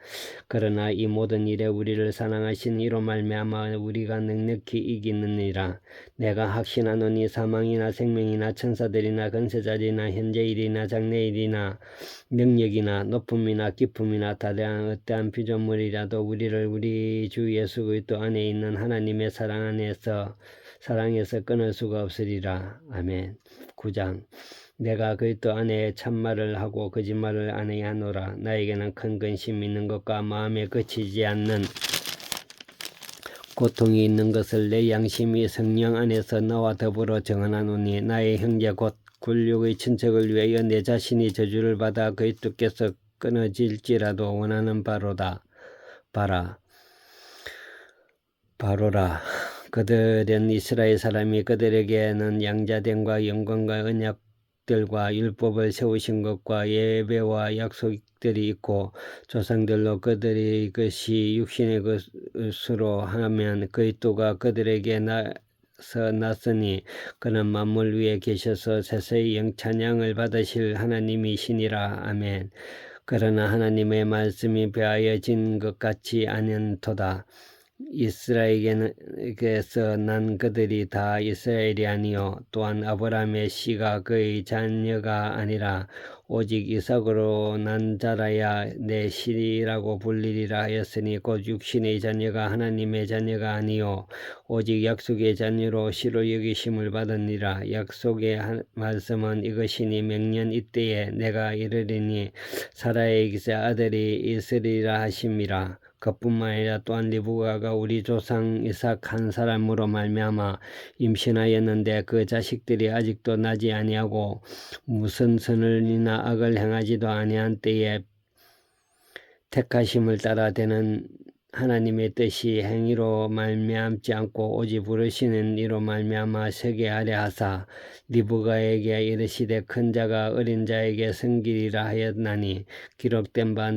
그러나 이 모든 일에 우리를 사랑하신 이로 말미암아 우리가 넉넉히 이기느니라. 내가 확신하노니 사망이나 생명이나 천사들이나 권세자들이나 현재일이나 장래일이나 능력이나 높음이나 깊음이나 다대한 어떠한 피조물이라도 우리를 우리 주 예수 그리스도 안에 있는 하나님의 사랑에서 끊을 수가 없으리라. 아멘. 9장. 내가 그리스도 안에 참말을 하고 거짓말을 안 하노라. 나에게는 큰 근심이 있는 것과 마음에 그치지 않는 고통이 있는 것을 내 양심이 성령 안에서 나와 더불어 정언하노니 나의 형제 곧 굴욕의 친척을 위하여 내 자신이 저주를 받아 그리스도께서 끊어질지라도 원하는 바로라. 그들은 이스라엘 사람이 그들에게는 양자됨과 영광과 언약들과 율법을 세우신 것과 예배와 약속들이 있고 조상들로 그들이 것이 육신의 것으로 하면 그리스도가 그들에게 났으니 그는 만물 위에 계셔서 세세히 찬양을 받으실 하나님이시니라. 아멘. 그러나 하나님의 말씀이 배하여진 것 같지 않은도다. 이스라엘에게서 난 그들이 다 이스라엘이 아니요 또한 아브라함의 씨가 그의 자녀가 아니라 오직 이삭으로 난 자라야 내 씨라고 불리리라 하였으니 곧 육신의 자녀가 하나님의 자녀가 아니요 오직 약속의 자녀로 씨로 여기심을 받으니라. 약속의 말씀은 이것이니 명년 이때에 내가 이르리니 사라에게서 아들이 있으리라 하심이라. 그뿐만 아니라 또한 리브가가 우리 조상 이삭 한 사람으로 말미암아 임신하였는데 그 자식들이 아직도 나지 아니하고 무슨 선을이나 악을 행하지도 아니한 때에 택하심을 따라 되는 하나님의 뜻이 행위로 말미암지 않고 오직 부르시는 이로 말미암아 세게 하려 하사 리브가에게 이르시되 큰 자가 어린 자에게 섬기리라 하였나니 기록된 바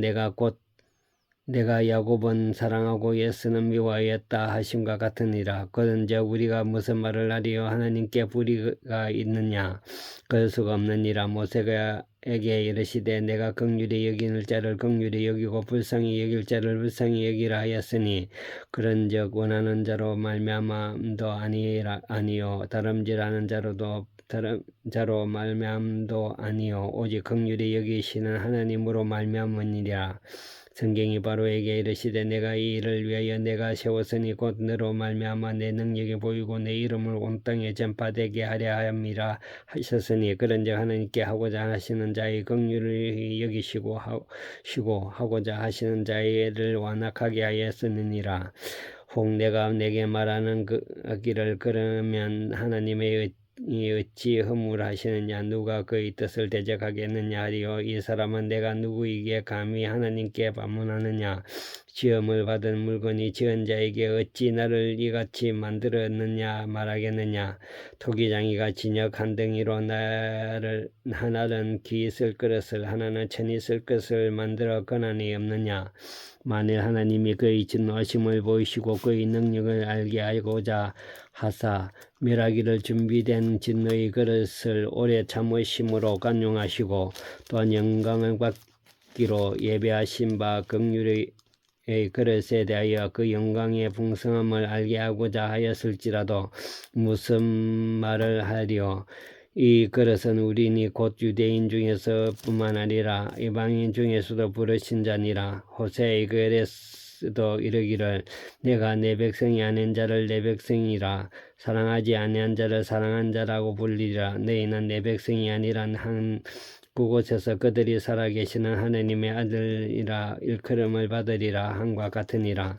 내가 야곱은 사랑하고 예수는 미워하였다 하심과 같으니라. 그런즉 우리가 무슨 말을 하리요? 하나님께 불의가 있느냐? 그럴 수가 없느니라. 모세에게 이르시되 내가 긍휼히 여기는 자를 긍휼히 여기고 불쌍히 여길 자를 불쌍히 여기라 하였으니 그런즉 원하는 자로 말미암음도 아니요 다름질하는 자로 말미암도 아니요 오직 긍휼히 여기시는 하나님으로 말미암으니라. 성경이 바로에게 이르시되 내가 이 일을 위하여 내가 세웠으니 곧 너로 말미암아 내 능력이 보이고 내 이름을 온 땅에 전파되게 하려 함이라 하셨으니 그런즉 하나님께 하고자 하시는 자의 긍휼을 여기시고 하고자 하시는 자의 완악하게 하였으니라. 혹 내가 내게 말하는 기를 그러면 하나님의 어찌 허물하시느냐? 누가 그의 뜻을 대적하겠느냐 하리요. 이 사람은 내가 누구에게 감히 하나님께 반문하느냐? 지음을 받은 물건이 지은 자에게 어찌 나를 이같이 만들었느냐 말하겠느냐? 토기장이가 진역 한 덩이로 하나는 귀 쓸 그릇을 하나는 천이 쓸 것을 만들어 권한이 없느냐? 만일 하나님이 그의 진노하심을 보이시고 그의 능력을 알게 하고자 하사 멸하기를 준비된 진노의 그릇을 오래 참으심으로 간용하시고 또한 영광을 받기로 예배하신 바 긍휼의 그릇에 대하여 그 영광의 풍성함을 알게 하고자 하였을지라도 무슨 말을 하리요? 이 그릇은 우리니 곧 유대인 중에서 뿐만 아니라 이방인 중에서도 부르신 자니라. 호세의 글에서도 이르기를 내가 내 백성이 아닌 자를 내 백성이라 사랑하지 아니한 자를 사랑한 자라고 불리라. 너희는 내 백성이 아니란 한 그곳에서 그들이 살아계시는 하나님의 아들이라 일컬음을 받으리라 함과 같으니라.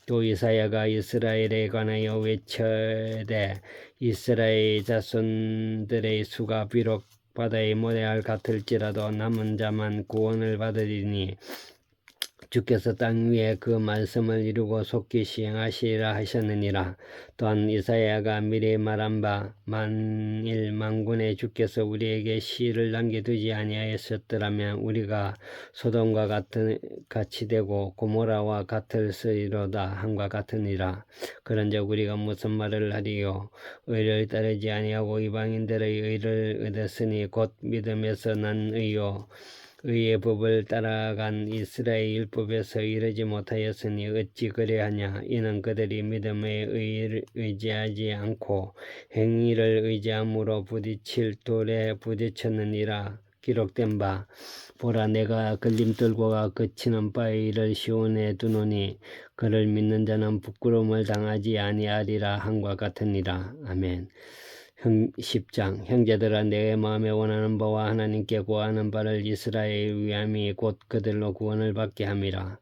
또 이사야가 이스라엘에 관하여 외쳐되 이스라엘 자손들의 수가 비록 바다의 모래알 같을지라도 남은 자만 구원을 받으리니 주께서 땅 위에 그 말씀을 이루고 속히 시행하시리라 하셨느니라. 또한 이사야가 미리 말한 바 만일 만군의 주께서 우리에게 시를 남겨두지 아니하였더라면 우리가 소돔과 같이 되고 고모라와 같을으리로다 함과 같으니라. 그런즉 우리가 무슨 말을 하리요? 의를 따르지 아니하고 이방인들의 의를 얻었으니 곧 믿음에서 난 의요 의의 법을 따라간 이스라엘 율법에서 이르지 못하였으니 어찌 그래하냐? 이는 그들이 믿음의 의를 의지하지 않고 행위를 의지함으로 부딪힐 돌에 부딪혔느니라. 기록된 바 보라 내가 걸림돌과 그치는 바의 일을 시온에 두노니 그를 믿는 자는 부끄러움을 당하지 아니하리라 함과 같으니라. 아멘. 10장 형제들아 내 마음에 원하는 바와 하나님께 구하는 바를 이스라엘 위함이 곧 그들로 구원을 받게 함이라.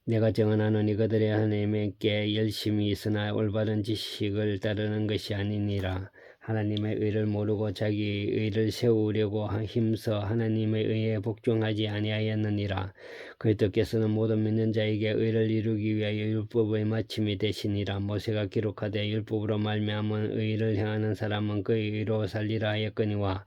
내가 정언하노니 그들의 하나님께 열심히 있으나 올바른 지식을 따르는 것이 아니니라. 하나님의 의를 모르고 자기 의를 세우려고 힘써 하나님의 의에 복종하지 아니하였느니라. 그리스도께서는 모든 믿는 자에게 의를 이루기 위하여 율법의 마침이 되시니라. 모세가 기록하되 율법으로 말미암은 의를 행하는 사람은 그의 의로 살리라 하였거니와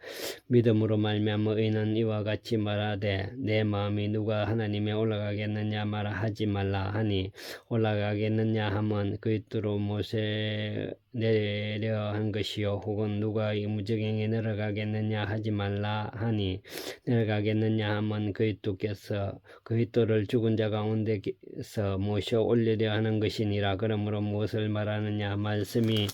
믿음으로 말미암은 의는 이와 같이 말하되 내 마음이 누가 하나님에 올라가겠느냐 말하 하지 말라 하니 올라가겠느냐 하면 그리스도로 모세 내려 한 것이요 혹은 누가 이 무적행에 내려가겠느냐 하지 말라 하니 내려가겠느냐 하면 그리스도께서 그리스도를 죽은 자 가운데서 모셔 올리려 하는 것이니라. 그러므로 무엇을 말하느냐 말씀이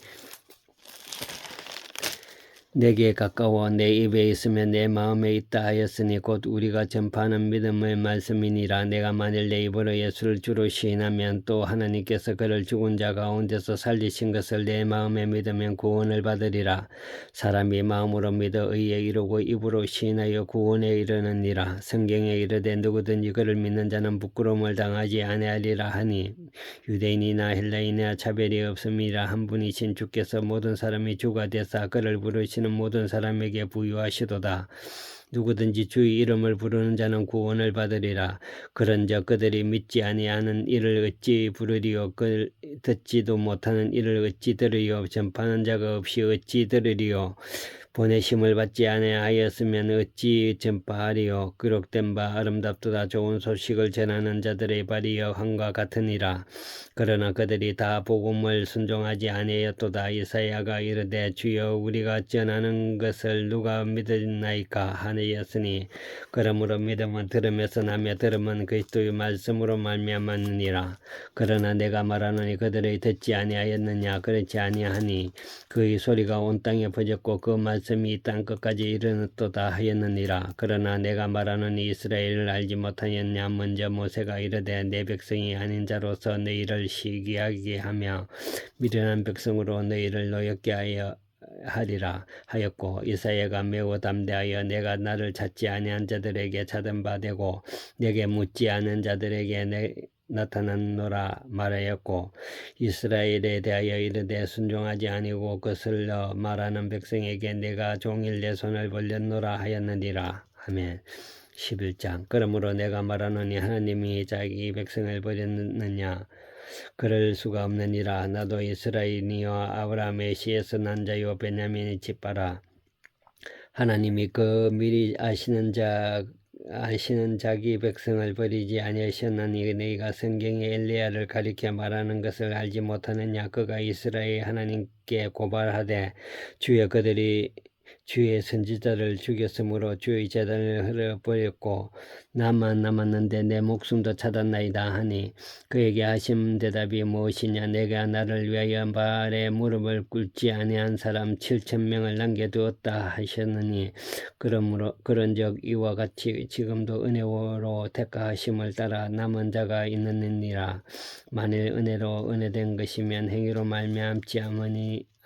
내게 가까워 내 입에 있으며 내 마음에 있다 하였으니 곧 우리가 전파하는 믿음의 말씀이니라. 내가 만일 내 입으로 예수를 주로 시인하면 또 하나님께서 그를 죽은 자 가운데서 살리신 것을 내 마음에 믿으면 구원을 받으리라. 사람이 마음으로 믿어 의에 이르고 입으로 시인하여 구원에 이르느니라. 성경에 이르되 누구든지 그를 믿는 자는 부끄러움을 당하지 아니하리라 하니 유대인이나 헬라인이나 차별이 없음이라. 한 분이신 주께서 모든 사람이 주가 되사 그를 부르시는 모든 사람에게 부유하시도다. 누구든지 주의 이름을 부르는 자는 구원을 받으리라. 그런즉 그들이 믿지 아니하는 이를 어찌 부르리요? 듣지도 못하는 이를 어찌 들으리요? 전파하는 자가 없이 어찌 들으리요? 보내심을 받지 아니하였으면 어찌 전파하리요? 기록된 바 아름답도다. 좋은 소식을 전하는 자들의 발이 여호와과 같으니라. 그러나 그들이 다 복음을 순종하지 아니하였도다. 이사야가 이르되 주여 우리가 전하는 것을 누가 믿었나이까 하였으니 그러므로 믿음은 들음에서 나며 들음은 그리스도의 말씀으로 말미암았느니라. 그러나 내가 말하노니 그들이 듣지 아니하였느냐? 그렇지 아니하니 그의 소리가 온 땅에 퍼졌고 그 말씀이 이 땅 끝까지 이르렀도다 하였느니라. 그러나 내가 말하노니 이스라엘을 알지 못하였냐? 먼저 모세가 이르되 내 백성이 아닌 자로서 너희를 시기하게 하며 미련한 백성으로 너희를 노엽게 하리라 하였고 이사야가 매우 담대하여 내가 나를 찾지 아니한 자들에게 찾은 바 되고 내게 묻지 않은 자들에게 나타났노라 말하였고 이스라엘에 대하여 이르되 순종하지 아니고 거슬러 말하는 백성에게 내가 종일 내 손을 벌렸노라 하였느니라. 아멘. 11장. 그러므로 내가 말하노니 하나님이 자기 백성을 버렸느냐? 그럴 수가 없느니라. 나도 이스라엘이여 아브라함의 씨에서 난 자요 베냐민의 집바라. 하나님이 그 미리 아시는 자기 백성을 버리지 아니하셨나니 너희가 성경에 엘리야를 가리켜 말하는 것을 알지 못하느냐? 그가 이스라엘 하나님께 고발하되 주여 그들이 주의 선지자를 죽였으므로 주의 제단을 흘려버렸고 나만 남았는데 내 목숨도 찾았나이다 하니 그에게 하신 대답이 무엇이냐? 내가 나를 위하여 바알에 무릎을 꿇지 아니한 사람 7,000명을 남겨두었다 하셨느니 그런즉 이와 같이 지금도 은혜로 택하심을 따라 남은 자가 있느니라. 만일 은혜로 은혜된 것이면 행위로 말미암지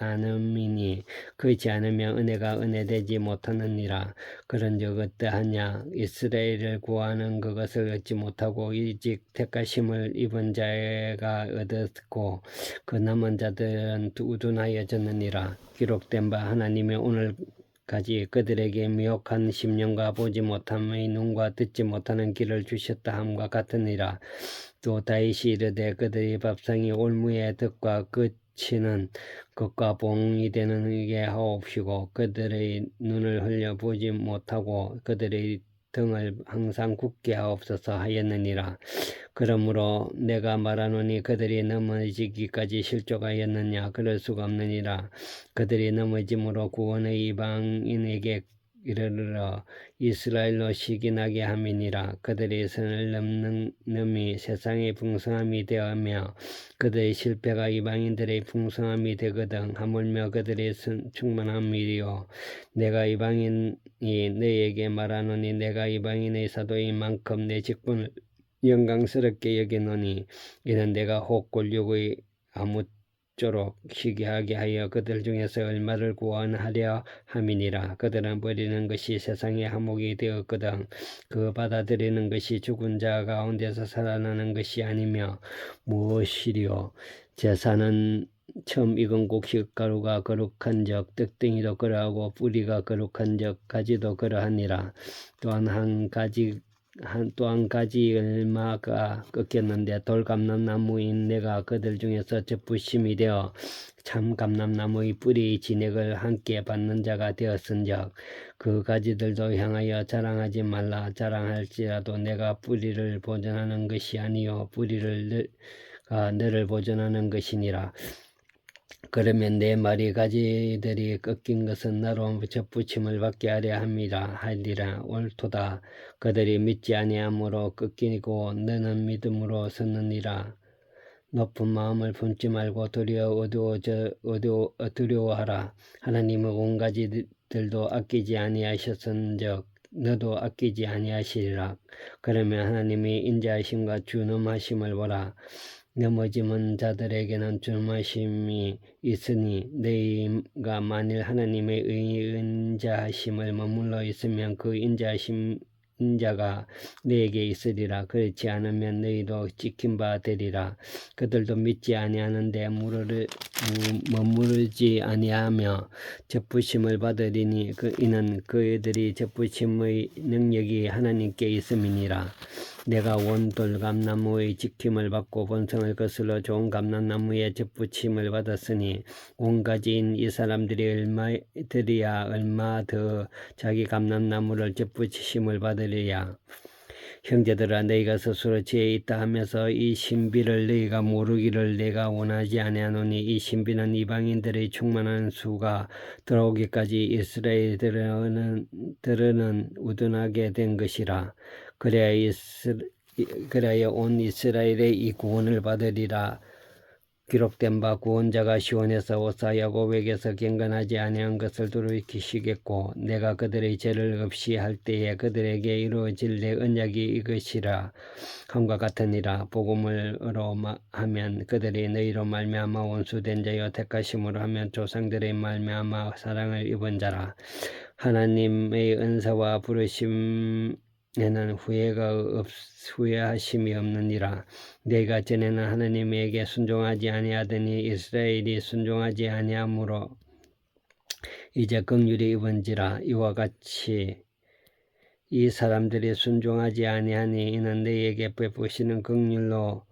않음이니 그렇지 않으면 은혜가 은혜되지 못하느니라. 그런즉 어떠하냐? 이스라엘을 구하는 그것을 얻지 못하고 일찍 택하심을 입은 자가 얻었고 그 남은 자들은 우둔하여졌느니라. 기록된 바 하나님의 오늘까지 그들에게 미혹한 심령과 보지 못함의 눈과 듣지 못하는 귀를 주셨다 함과 같으니라. 또 다윗이 이르되 그들이 밥상이 올무의 덕과 끝이는 것과 봉이 되는 게 하옵시고 그들의 눈을 흘려 보지 못하고 그들의 등을 항상 굳게 하옵소서 하였느니라. 그러므로 내가 말하노니 그들이 넘어지기까지 실족하였느냐? 그럴 수가 없느니라. 그들이 넘어짐으로 구원의 이방인에게 이르러 이스라엘로 시기나게 함이니라. 그들의 선을 넘이 세상의 풍성함이 되어며 그들의 실패가 이방인들의 풍성함이 되거든. 하물며 그들의 충만함이요 내가 이방인이 너에게 말하노니 내가 이방인의 사도인 만큼 내 직분을 영광스럽게 여기노니 이는 내가 혹 권력의 아무쪼록 시기하게 하여 그들 중에서 얼마를 구원하려 함이니라. 그들은 버리는 것이 세상의 화목이 되었거든. 그 받아들이는 것이 죽은 자 가운데서 살아나는 것이 아니며 무엇이리요? 제사는 처음 익은 곡식가루가 거룩한 적 떡덩이도 그러하고 뿌리가 거룩한 적 가지도 그러하니라. 또한 한 가지 얼마가 꺾였는데 돌감람나무인 내가 그들 중에서 접부심이 되어 참 감람나무의 뿌리의 진액을 함께 받는 자가 되었은즉 그 가지들도 향하여 자랑하지 말라. 자랑할지라도 내가 뿌리를 보존하는 것이 아니요 뿌리를 너를 보존하는 것이니라. 그러면 내 머리 가지들이 꺾인 것은 나로 접붙임을 받게 하리라. 옳도다. 그들이 믿지 아니함으로 꺾이고 너는 믿음으로 섰느니라. 높은 마음을 품지 말고 두려워하라. 하나님의 온 가지들도 아끼지 아니하셨은즉 너도 아끼지 아니하시리라. 그러면 하나님이 인자하심과 준엄하심을 보라. 넘어짐은 자들에게는 준엄하심이 있으니 너희가 만일 하나님의 인자하심을 머물러 있으면 그 인자가 너에게 있으리라. 그렇지 않으면 너희도 찍힌 바 되리라. 그들도 믿지 아니하는데 머무르지 아니하며 접부심을 받으리니 이는 그들이 접부심의 능력이 하나님께 있음이니라. 내가 원돌 감나무의 지킴을 받고 본성을 거슬러 좋은 감람나무의 접붙임을 받았으니 온가지인 이 사람들이야 얼마 더 자기 감람나무를 접붙임을 받으리야. 형제들아, 너희가 스스로 지혜 있다 하면서 이 신비를 너희가 모르기를 내가 원하지 아니하노니 이 신비는 이방인들의 충만한 수가 들어오기까지 이스라엘들은 우둔하게 된 것이라. 그래야 온 이스라엘의 이 구원을 받으리라. 기록된 바 구원자가 시온에서 오사 야곱에게서 경건하지 아니한 것을 돌이키시겠고 내가 그들의 죄를 없이 할 때에 그들에게 이루어질 내 언약이 이것이라 함과 같으니라. 복음으로 하면 그들이 너희로 말미암아 원수된 자여 택하심으로 하면 조상들의 말미암아 사랑을 입은 자라. 하나님의 은사와 부르심 에는 후회하심이 없느니라. 내가 전에는 하나님에게 순종하지 아니하더니 이스라엘이 순종하지 아니하므로 이제 긍휼이 입은지라. 이와 같이 이 사람들이 순종하지 아니하니 이는 너희에게 베푸시는 긍휼로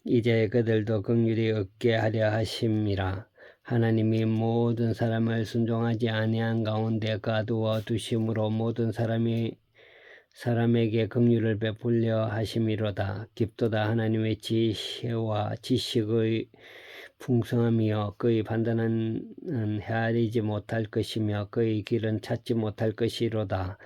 이제 그들도 긍휼이 얻게 하려 하심이라. 하나님이 모든 사람을 순종하지 아니한 가운데 가두어 두심으로 모든 사람에게 긍휼을 베풀려 하심이로다. 깊도다. 하나님의 지혜와 지식의 풍성함이여 그의 판단은 헤아리지 못할 것이며 그의 길은 찾지 못할 것이로다.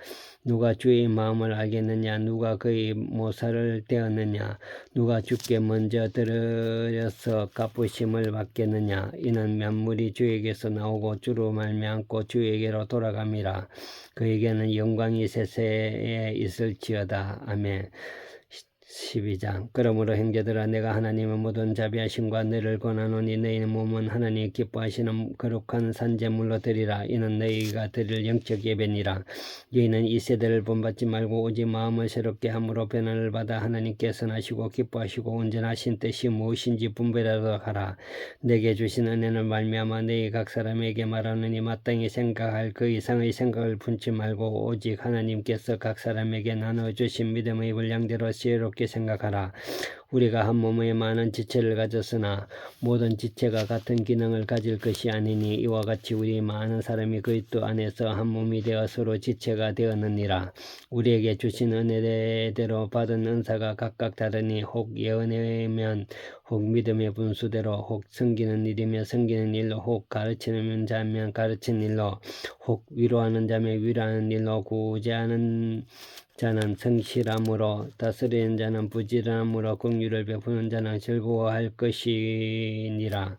누가 주의 마음을 알겠느냐? 누가 그의 모사를 떼었느냐? 누가 주께 먼저 들으려서 갚으심을 받겠느냐? 이는 만물이 주에게서 나오고 주로 말미암고 주에게로 돌아감이라. 그에게는 영광이 세세에 있을지어다. 아멘. 12장. 그러므로 형제들아, 내가 하나님의 모든 자비하심과 너를 권하노니 너희 몸은 하나님 기뻐하시는 거룩한 산제물로 드리라. 이는 너희가 드릴 영적 예배니라. 너희는 이 세대를 본받지 말고 오직 마음을 새롭게 함으로 변화를 받아 하나님께 선하시고 기뻐하시고 온전하신 뜻이 무엇인지 분별하도록 하라. 내게 주신 은혜는 말미암아 너희 각 사람에게 말하느니 마땅히 생각할 그 이상의 생각을 품지 말고 오직 하나님께서 각 사람에게 나눠주신 믿음의 분량대로 지혜롭게 생각하라. 우리가 한 몸에 많은 지체를 가졌으나 모든 지체가 같은 기능을 가질 것이 아니니 이와 같이 우리 많은 사람이 그리스도 안에서 한 몸이 되어 서로 지체가 되었느니라. 우리에게 주신 은혜대로 받은 은사가 각각 다르니 혹 예언이면 혹 믿음의 분수대로 혹 섬기는 일이며 섬기는 일로 혹 가르치는 자면 가르치는 일로 혹 위로하는 자면 위로하는 일로 구제하는 자는 성실함으로 다스리는 자는 부지런함으로 긍휼을 베푸는 자는 즐거워할 것이니라.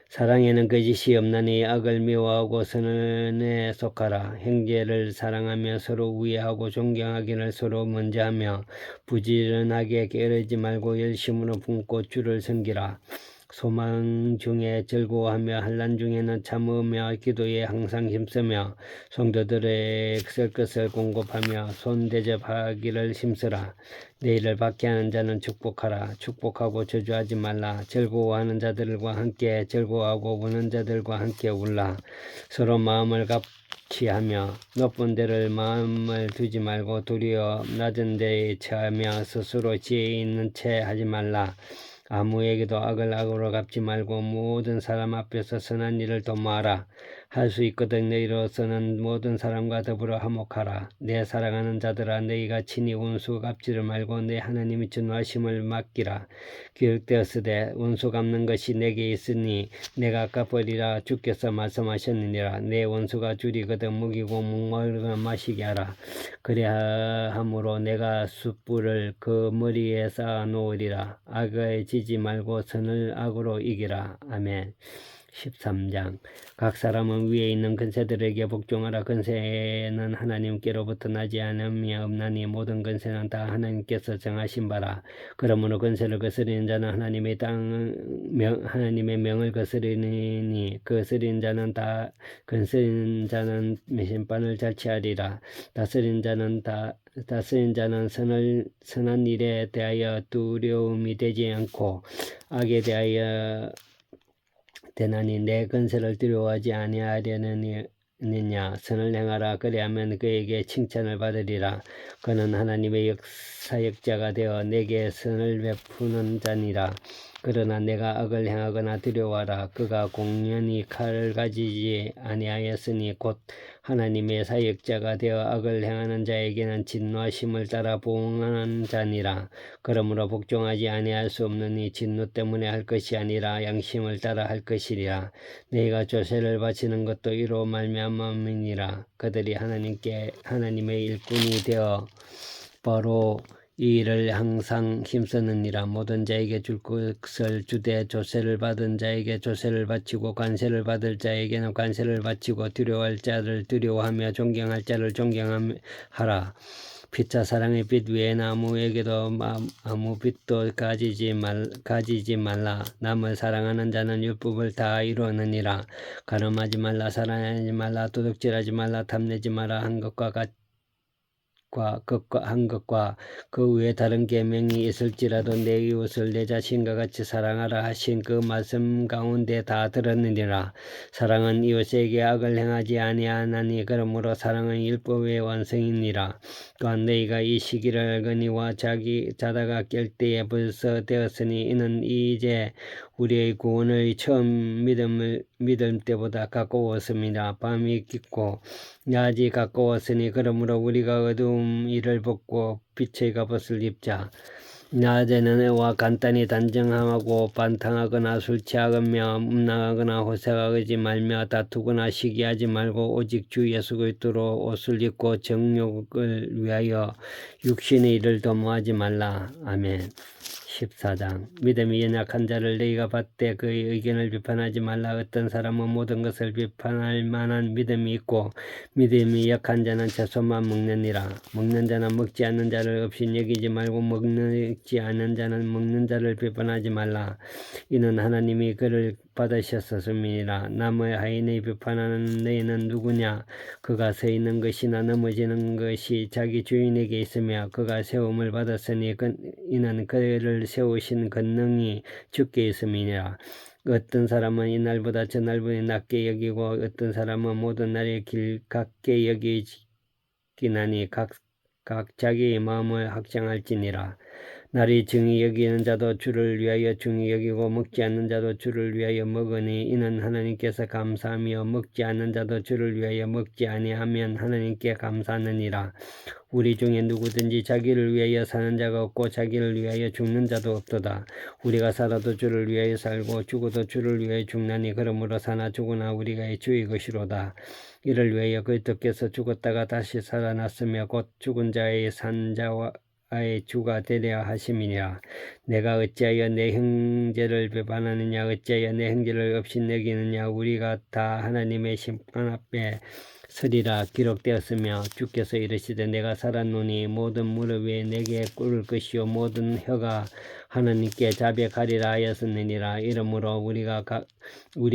사랑에는 거짓이 없나니 악을 미워하고 선에 속하라. 형제를 사랑하며 서로 우애하고 존경하기를 서로 먼저 하며 부지런하게 게으르지 말고 열심으로 품고 주를 섬기라. 소망 중에 즐거워하며 환난 중에는 참으며 기도에 항상 힘쓰며 성도들의 쓸 것을 공급하며 손 대접하기를 힘쓰라. 내일을 받게 하는 자는 축복하라. 축복하고 저주하지 말라. 즐거워하는 자들과 함께 즐거워하고 우는 자들과 함께 울라. 서로 마음을 같이 하며 높은 데를 마음을 두지 말고 도리어 낮은 데에 처하며 스스로 지혜 있는 채 하지 말라. 아무에게도 악을 악으로 갚지 말고 모든 사람 앞에서 선한 일을 도모하라. 할 수 있거든. 너희로서는 모든 사람과 더불어 화목하라. 내 사랑하는 자들아, 너희가 친히 원수 갚지를 말고 내 하나님의 진노하심을 맡기라. 기록되었으되 원수 갚는 것이 내게 있으니 내가 갚으리라. 주께서 말씀하셨느니라. 내 원수가 줄이거든 먹이고 목마르거든 마시게 하라. 그래함으로 내가 숯불을 그 머리에 쌓아 놓으리라. 악에 지지 말고 선을 악으로 이기라. 아멘. 13장. 각 사람은 위에 있는 근세들에게 복종하라. 근세는 하나님께로부터 나지 않음이 없나니 모든 근세는 다 하나님께서 정하신 바라. 그러므로 근세를 거스리는 자는 하나님의 명을 거스리니 거스리는 자는 다 근세인 자는 심판을 자취하리라. 다스린 자는 선한 일에 대하여 두려움이 되지 않고 악에 대하여 되나니 내 근세를 두려워하지 아니하려느냐. 선을 행하라. 그리하면 그에게 칭찬을 받으리라. 그는 하나님의 사역자가 되어 내게 선을 베푸는 자니라. 그러나 내가 악을 행하거나 두려워하라. 그가 공연히 칼을 가지지 아니하였으니 곧 하나님의 사역자가 되어 악을 행하는 자에게는 진노하심을 따라 보응하는 자니라. 그러므로 복종하지 아니할 수 없느니 진노 때문에 할 것이 아니라 양심을 따라 할 것이리라. 너희가 조세를 바치는 것도 이로 말미암음이니라. 그들이 하나님의 일꾼이 되어 바로 이 일을 항상 힘쓰느니라. 모든 자에게 줄 것을 주되 조세를 받은 자에게 조세를 바치고 관세를 받을 자에게는 관세를 바치고 두려워할 자를 두려워하며 존경할 자를 존경하라. 피차 사랑의 빛 외에는 아무에게도 아무 빛도 가지지 말라. 남을 사랑하는 자는 율법을 다 이루느니라. 간음하지 말라, 살인하지 말라, 도둑질하지 말라, 탐내지 마라 한 것과 그 외에 다른 계명이 있을지라도 내 이웃을 내 자신과 같이 사랑하라 하신 그 말씀 가운데 다 들었느니라. 사랑은 이웃에게 악을 행하지 아니하나니 그러므로 사랑은 율법의 완성이니라. 또한 너희가 이 시기를 알거니와 자다가 깰 때에 벌써 되었으니 이는 이제 우리의 구원을 처음 믿을 때보다 가까웠습니다. 밤이 깊고 낮이 가까웠으니 그러므로 우리가 어두움 이를 벗고 빛의 갑옷을 입자. 낮에는 애와 간단히 단정하고 반탕하거나 술 취하며 음란하거나 호색하지 말며 다투거나 시기하지 말고 오직 주 예수 그리스도로 옷을 입고 정욕을 위하여 육신의 일을 도모하지 말라. 아멘. 14장. 믿음이 연약한 자를 너희가 받되 그의 의견을 비판하지 말라. 어떤 사람은 모든 것을 비판할 만한 믿음이 있고 믿음이 약한 자는 채소만 먹느니라. 먹는 자는 먹지 않는 자를 없이 여기지 말고 먹지 않는 자는 먹는 자를 비판하지 말라. 이는 하나님이 그를 받으셨음이니라. 남의 하인을 비판하는 너희는 누구냐? 그가 서 있는 것이나 넘어지는 것이 자기 주인에게 있으며 그가 세움을 받았으니 이는 그를 세우신 권능이 주께 있음이니라. 어떤 사람은 이날보다 저날보다 낮게 여기고 어떤 사람은 모든 날의 길 같게 여기나니 각 자기의 마음을 확정할지니라. 날이 중히 여기는 자도 주를 위하여 중히 여기고 먹지 않는 자도 주를 위하여 먹으니 이는 하나님께서 감사하며 먹지 않는 자도 주를 위하여 먹지 아니하면 하나님께 감사하느니라. 우리 중에 누구든지 자기를 위하여 사는 자가 없고 자기를 위하여 죽는 자도 없도다. 우리가 살아도 주를 위하여 살고 죽어도 주를 위하여 죽나니 그러므로 사나 죽으나 우리가 주의 것이로다. 이를 위하여 그리스도께서 죽었다가 다시 살아났으며 곧 죽은 자의 산 자와의 주가 되려 하심이니라. 내가 어찌하여 내 형제를 배반하느냐? 어찌하여 내 형제를 없이 여기느냐? 우리가 다 하나님의 심판 앞에 서리라. 기록되었으며 주께서 이르시되 내가 살았노니 모든 무릎이 내게 꿇을 것이요 모든 혀가 하나님께 자백하리라 하였느니라. 이러므로 우리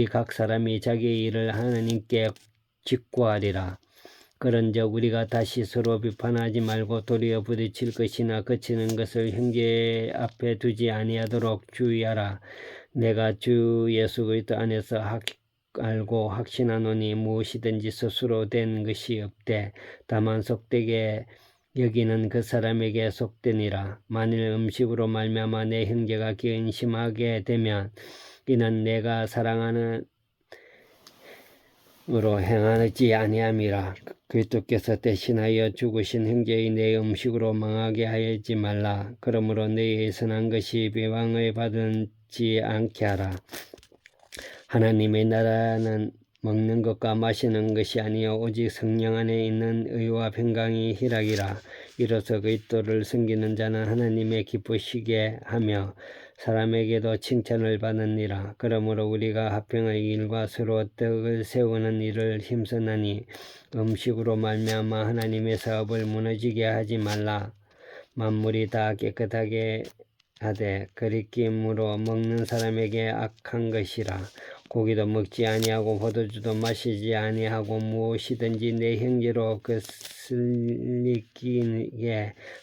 각 사람이 자기의 일을 하나님께 직구하리라. 그런즉 우리가 다시 서로 비판하지 말고 도리어 부딪힐 것이나 거치는 것을 형제 앞에 두지 아니하도록 주의하라. 내가 주 예수 그리스도 안에서 알고 확신하노니 무엇이든지 스스로 된 것이 없되 다만 속되게 여기는 그 사람에게 속되니라. 만일 음식으로 말미암아 내 형제가 근심하게 되면 이는 내가 사랑하는 으로 행하지 아니함이라. 그리스도께서 대신하여 죽으신 형제의 내 음식으로 망하게 하지 말라. 그러므로 너희의 선한 것이 비방을 받지 않게 하라. 하나님의 나라는 먹는 것과 마시는 것이 아니요 오직 성령 안에 있는 의와 평강이 희락이라. 이로써 그리스도를 섬기는 자는 하나님의 기쁘시게 하며 사람에게도 칭찬을 받느니라. 그러므로 우리가 화평의 일과 서로 떡을 세우는 일을 힘쓰나니 음식으로 말미암아 하나님의 사업을 무너지게 하지 말라. 만물이 다 깨끗하게 하되 거리낌으로 먹는 사람에게 악한 것이라. 고기도 먹지 아니하고 포도주도 마시지 아니하고 무엇이든지 내 형제로 거슬리게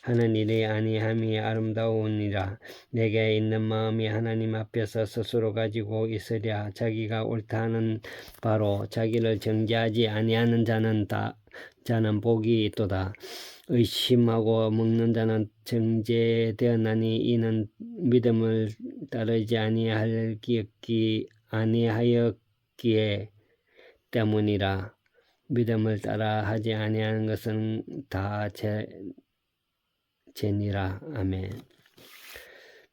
하는 일이 아니함이 아름다우니라. 내게 있는 마음이 하나님 앞에서 스스로 가지고 있으랴. 자기가 옳다 하는 바로 자기를 정죄하지 아니하는 자는 복이 있도다. 의심하고 먹는 자는 정죄되었나니 이는 믿음을 따르지 아니하였기에 때문이라. 믿음을 따라 하지 아니하는 것은 다 죄니라. 아멘.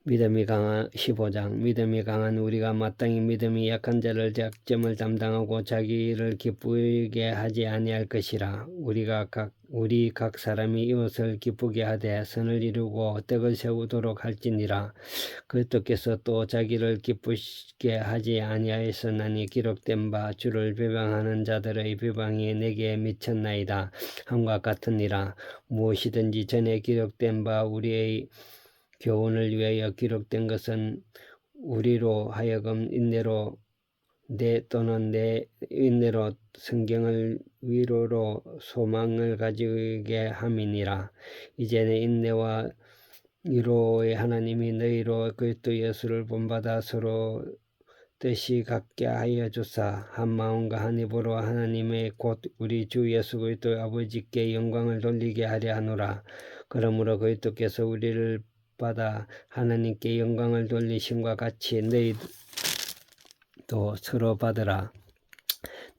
믿음이 강한 15장. 믿음이 강한 우리가 마땅히 믿음이 약한 자를 약점을 담당하고 자기를 기쁘게 하지 아니할 것이라. 우리 각 사람이 이웃을 기쁘게 하되 선을 이루고 떡을 세우도록 할지니라. 그리스도께서 또 자기를 기쁘게 하지 아니하였으나니 기록된 바 주를 비방하는 자들의 비방이 내게 미쳤나이다 함과 같으니라. 무엇이든지 전에 기록된 바 우리의 교훈을 위하여 기록된 것은 우리로 하여금 인내로 성경을 위로로 소망을 가지게 함이니라. 이제는 인내와 위로의 하나님이 너희로 그리스도 예수를 본받아 서로 뜻이 같게 하여 주사 한 마음과 한 입으로 하나님의 곧 우리 주 예수 그리스도 아버지께 영광을 돌리게 하려 하노라. 그러므로 그리스도께서 우리를 받아 하나님께 영광을 돌리심과 같이 너희도 서로 받으라.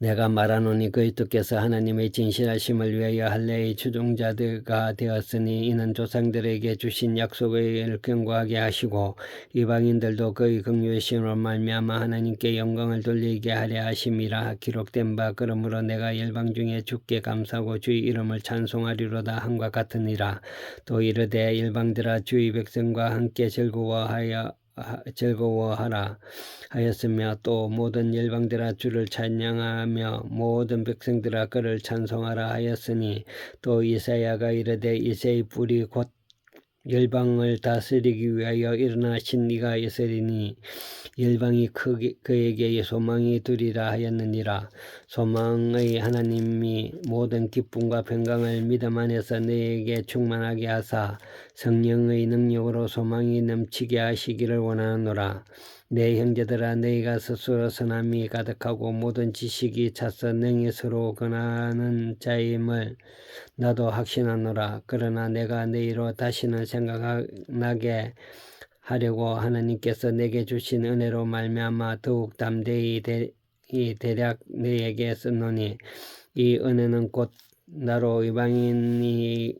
내가 말하노니 그리스도께서 하나님의 진실하심을 위하여 할례의 추종자가 되었으니 이는 조상들에게 주신 약속을 견고하게 하시고 이방인들도 그의 긍휼하심으로 말미암아 하나님께 영광을 돌리게 하려 하심이라. 기록된 바 그러므로 내가 열방 중에 주께 감사하고 주의 이름을 찬송하리로다 함과 같으니라. 또 이르되 열방들아 주의 백성과 함께 즐거워하라 하였으며 또 모든 열방들아 주를 찬양하며 모든 백성들아 그를 찬송하라 하였으니 또 이사야가 이르되 이새의 뿔이 곧 열방을 다스리기 위하여 일어나신 이가 있으리니 열방이 그에게 소망이 되리라 하였느니라. 소망의 하나님이 모든 기쁨과 평강을 믿음 안에서 너희에게 충만하게 하사 성령의 능력으로 소망이 넘치게 하시기를 원하노라. 내 형제들아 너희가 스스로 선함이 가득하고 모든 지식이 차서 능히 서로 권하는 자임을 나도 확신하노라. 그러나 내가 너희로 다시는 생각나게 하려고 하나님께서 내게 주신 은혜로 말미암아 더욱 담대히 대략 너희에게 썼노니 이 은혜는 곧 나로 이방인을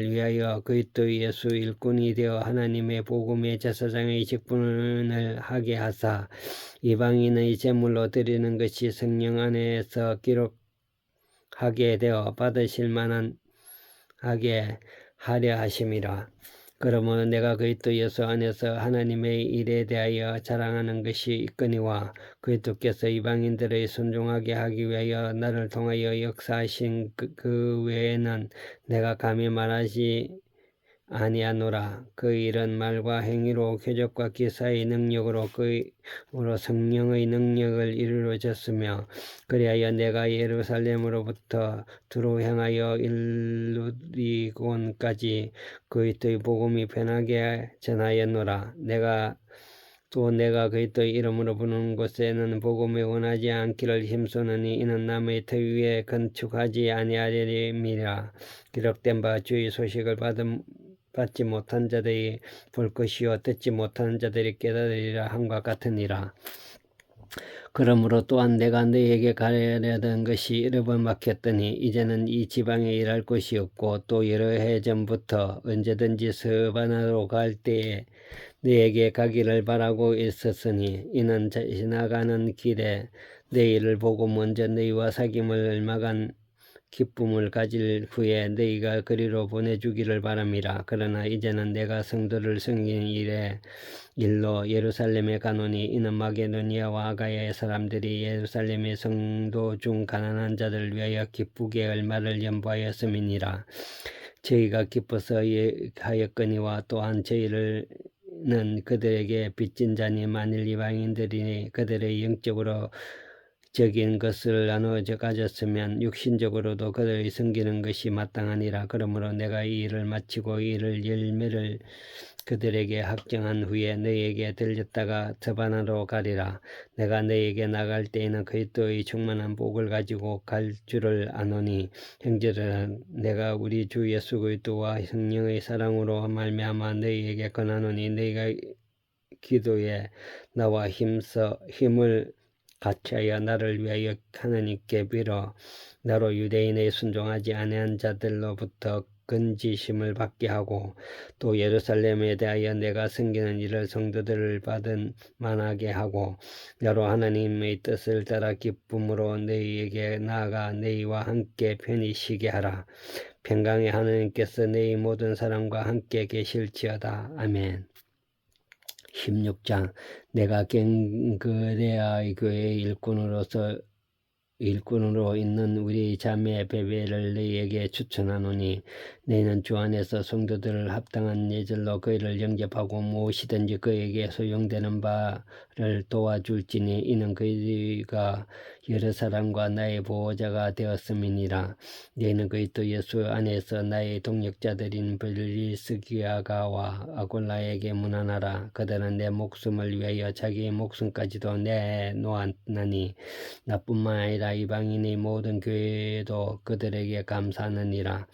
위하여 그리스도 예수 일꾼이 되어 하나님의 복음의 제사장의 직분을 하게 하사 이방인의 제물로 드리는 것이 성령 안에서 기록하게 되어 받으실 만한 하게 하려 하심이라. 그러므로 내가 그리스도 예수 안에서 하나님의 일에 대하여 자랑하는 것이 있거니와 그리스도께서 이방인들의 순종하게 하기 위하여 나를 통하여 역사하신 그 외에는 내가 감히 말하지 아니하노라. 그 일은 말과 행위로 표적과 기사의 능력으로 그로 성령의 능력을 이루어졌으며 그리하여 내가 예루살렘으로부터 두로 향하여 일루리곤까지 그리스도의 복음이 편하게 전하였노라. 내가 그리스도의 이름으로 부르는 곳에는 복음이 원하지 않기를 힘쓰느니 이는 남의 터 위에 건축하지 아니하림이라. 기록된 바 주의 소식을 받지 못한 자들이 볼 것이요 듣지 못하는 자들이 깨달으리라 함과 같으니라. 그러므로 또한 내가 너희에게 가려던 것이 여러 번 막혔더니 이제는 이 지방에 일할 곳이 없고 또 여러 해 전부터 언제든지 서바나로 갈 때에 너희에게 가기를 바라고 있었으니 이는 지나가는 길에 너희를 보고 먼저 너희와 사귐을 얼마간 기쁨을 가질 후에 너희가 그리로 보내주기를 바람이라. 그러나 이제는 내가 성도를 섬기는 일로 예루살렘에 가노니 이는 마게도니아와 아가야의 사람들이 예루살렘의 성도 중 가난한 자들을 위하여 기쁘게 얼마를 연보하였음이니라. 저희가 기뻐서 하였거니와 또한 저희는 그들에게 빚진 자니 만일 이방인들이 그들의 영적으로 적인 것을 나누어 가졌으면 육신적으로도 그들이 섬기는 것이 마땅하니라. 그러므로 내가 이 일을 마치고 이 일을 열매를 그들에게 확정한 후에 너희에게 들렸다가 서바나로 가리라. 내가 너희에게 나갈 때에는 그리스도의 충만한 복을 가지고 갈 줄을 아노니 형제들아, 내가 우리 주 예수 그리스도와 성령의 사랑으로 말미암아 너희에게 권하노니 너희가 기도에 나와 힘을 같이하여 나를 위하여 하나님께 빌어 나로 유대인의 순종하지 아니한 자들로부터 건지심을 받게 하고 또 예루살렘에 대하여 내가 섬기는 일을 성도들을 받은 만하게 하고 나로 하나님의 뜻을 따라 기쁨으로 너희에게 나아가 너희와 함께 편히 쉬게 하라. 평강의 하나님께서 너희 모든 사람과 함께 계실지어다. 아멘. 16장 내가 갱그레아의 교회의 일꾼으로 있는 우리 자매 베베를 너희에게 추천하노니 너희는 주 안에서 성도들을 합당한 예절로 그이를 영접하고 무엇이든지 그에게 소용되는 바를 도와줄지니 이는 그가 여러 사람과 나의 보호자가 되었음이니라. 너희는 그리스도 예수 안에서 나의 동역자들인 브리스기아가와 아골라에게 문안하라. 그들은 내 목숨을 위하여 자기의 목숨까지도 내놓았나니 나뿐만 아니라 이방인의 모든 교회도 그들에게 감사하느니라.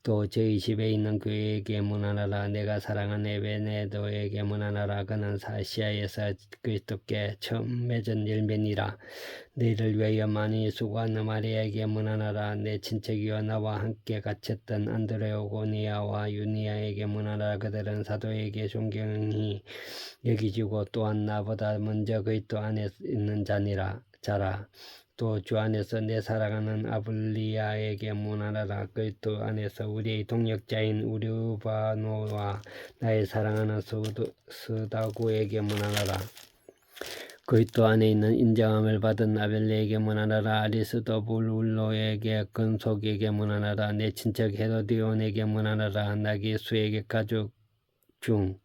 또 저희 집에 있는 교회에게 문안하라. 내가 사랑하는 에베네도에게 문안하라. 그는 사시아에서 그리스도께 처음 맺은 열매니라. 너희를 위하여 많이 수고하는 마리아에게 문안하라. 내 친척이여 나와 함께 갇혔던 안드레오고니아와 유니아에게 문안하라. 그들은 사도에게 존경히 여기지고 또한 나보다 먼저 그리스도 안에 있는 자라. 또 주 안에서 내 사랑하는 아블리아에게 문안하라. 그리스도 안에서 우리의 동역자인 우르바노와 나의 사랑하는 스다구에게 문안하라. 그리스도 안에 있는 인정함을 받은 아벨레에게 문안하라. 아리스도불로에게 건속에게 문안하라. 내 친척 헤로디온에게 문안하라. 나기수에게 가족 중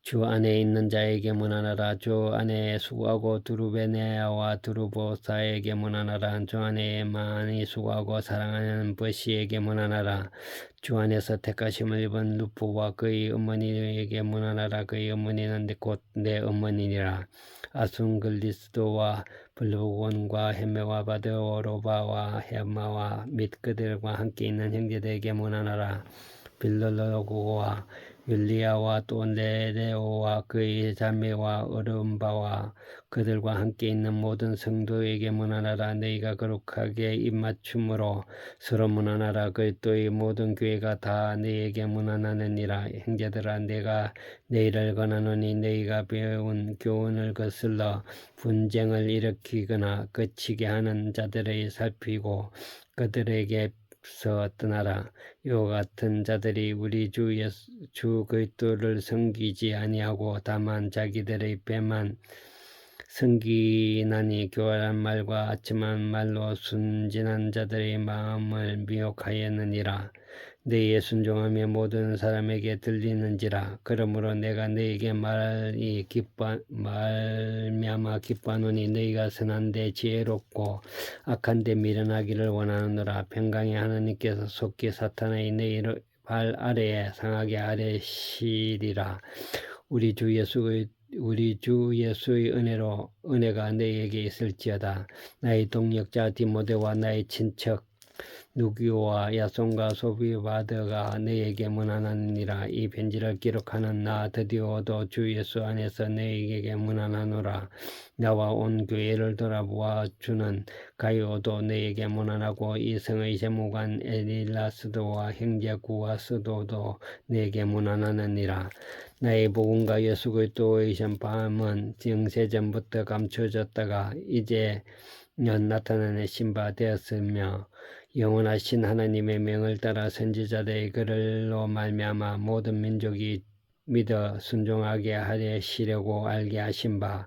주 안에 있는 자에게 문안하라. 주 안에 수고하고 두루베네아와 두루보사에게 문안하라. 주 안에 많이 수고하고 사랑하는 버시에게 문안하라. 주 안에서 택하심을 입은 루프와 그의 어머니에게 문안하라. 그의 어머니는 곧 내 어머니니라. 아순글리스도와 블루곤과 헤메와 바드오로바와 헤마와 및 그들과 함께 있는 형제들에게 문안하라. 빌로로고와 율리아와 또 네레오와 그의 자매와 어른바와 그들과 함께 있는 모든 성도에게 문안하라. 너희가 거룩하게 입맞춤으로 서로 문안하라. 그리스도의 모든 교회가 다 너희에게 문안하느니라. 형제들아, 내가 너희를 권하노니 너희가 배운 교훈을 거슬러 분쟁을 일으키거나 거치게 하는 자들을 살피고 그들에게 떠나라. 이와 같은 자들이 우리 주 그리스도를 섬기지 아니하고 다만 자기들의 배만 섬기나니 교활한 말과 아침한 말로 순진한 자들의 마음을 미혹하였느니라. 너희의 순종함이 모든 사람에게 들리는지라. 그러므로 내가 너희에게 말미암아 기뻐하노니 너희가 선한데 지혜롭고 악한데 미련하기를 원하노라. 평강의 하나님께서 속히 사탄의 너희를 발 아래에 상하게 하시리라. 우리 주 예수의 은혜가 너희에게 있을지어다. 나의 동역자 디모데와 나의 친척 누기오와 야손과 소비바드가 너에게 문안하느니라. 이 편지를 기록하는 나 드디어도 주 예수 안에서 너에게 문안하노라. 나와 온 교회를 돌아보아 주는 가이오도 너에게 문안하고 이 성의 재무관 에닐라스도와 형제 구아스도도 너에게 문안하느니라. 나의 복음과 예수 그리스도의 전파함은 영세전부터 감춰졌다가 이제 나타나는 신바 되었으며 영원하신 하나님의 명을 따라 선지자들의 글로 말미암아 모든 민족이 믿어 순종하게 하시려고 알게 하신 바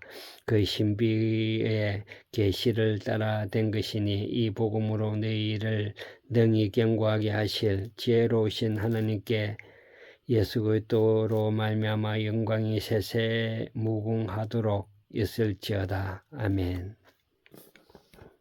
그 신비의 계시를 따라 된 것이니 이 복음으로 너희를 능히 견고하게 하실 지혜로우신 하나님께 예수 그리스도로 말미암아 영광이 세세 무궁하도록 있을지어다. 아멘.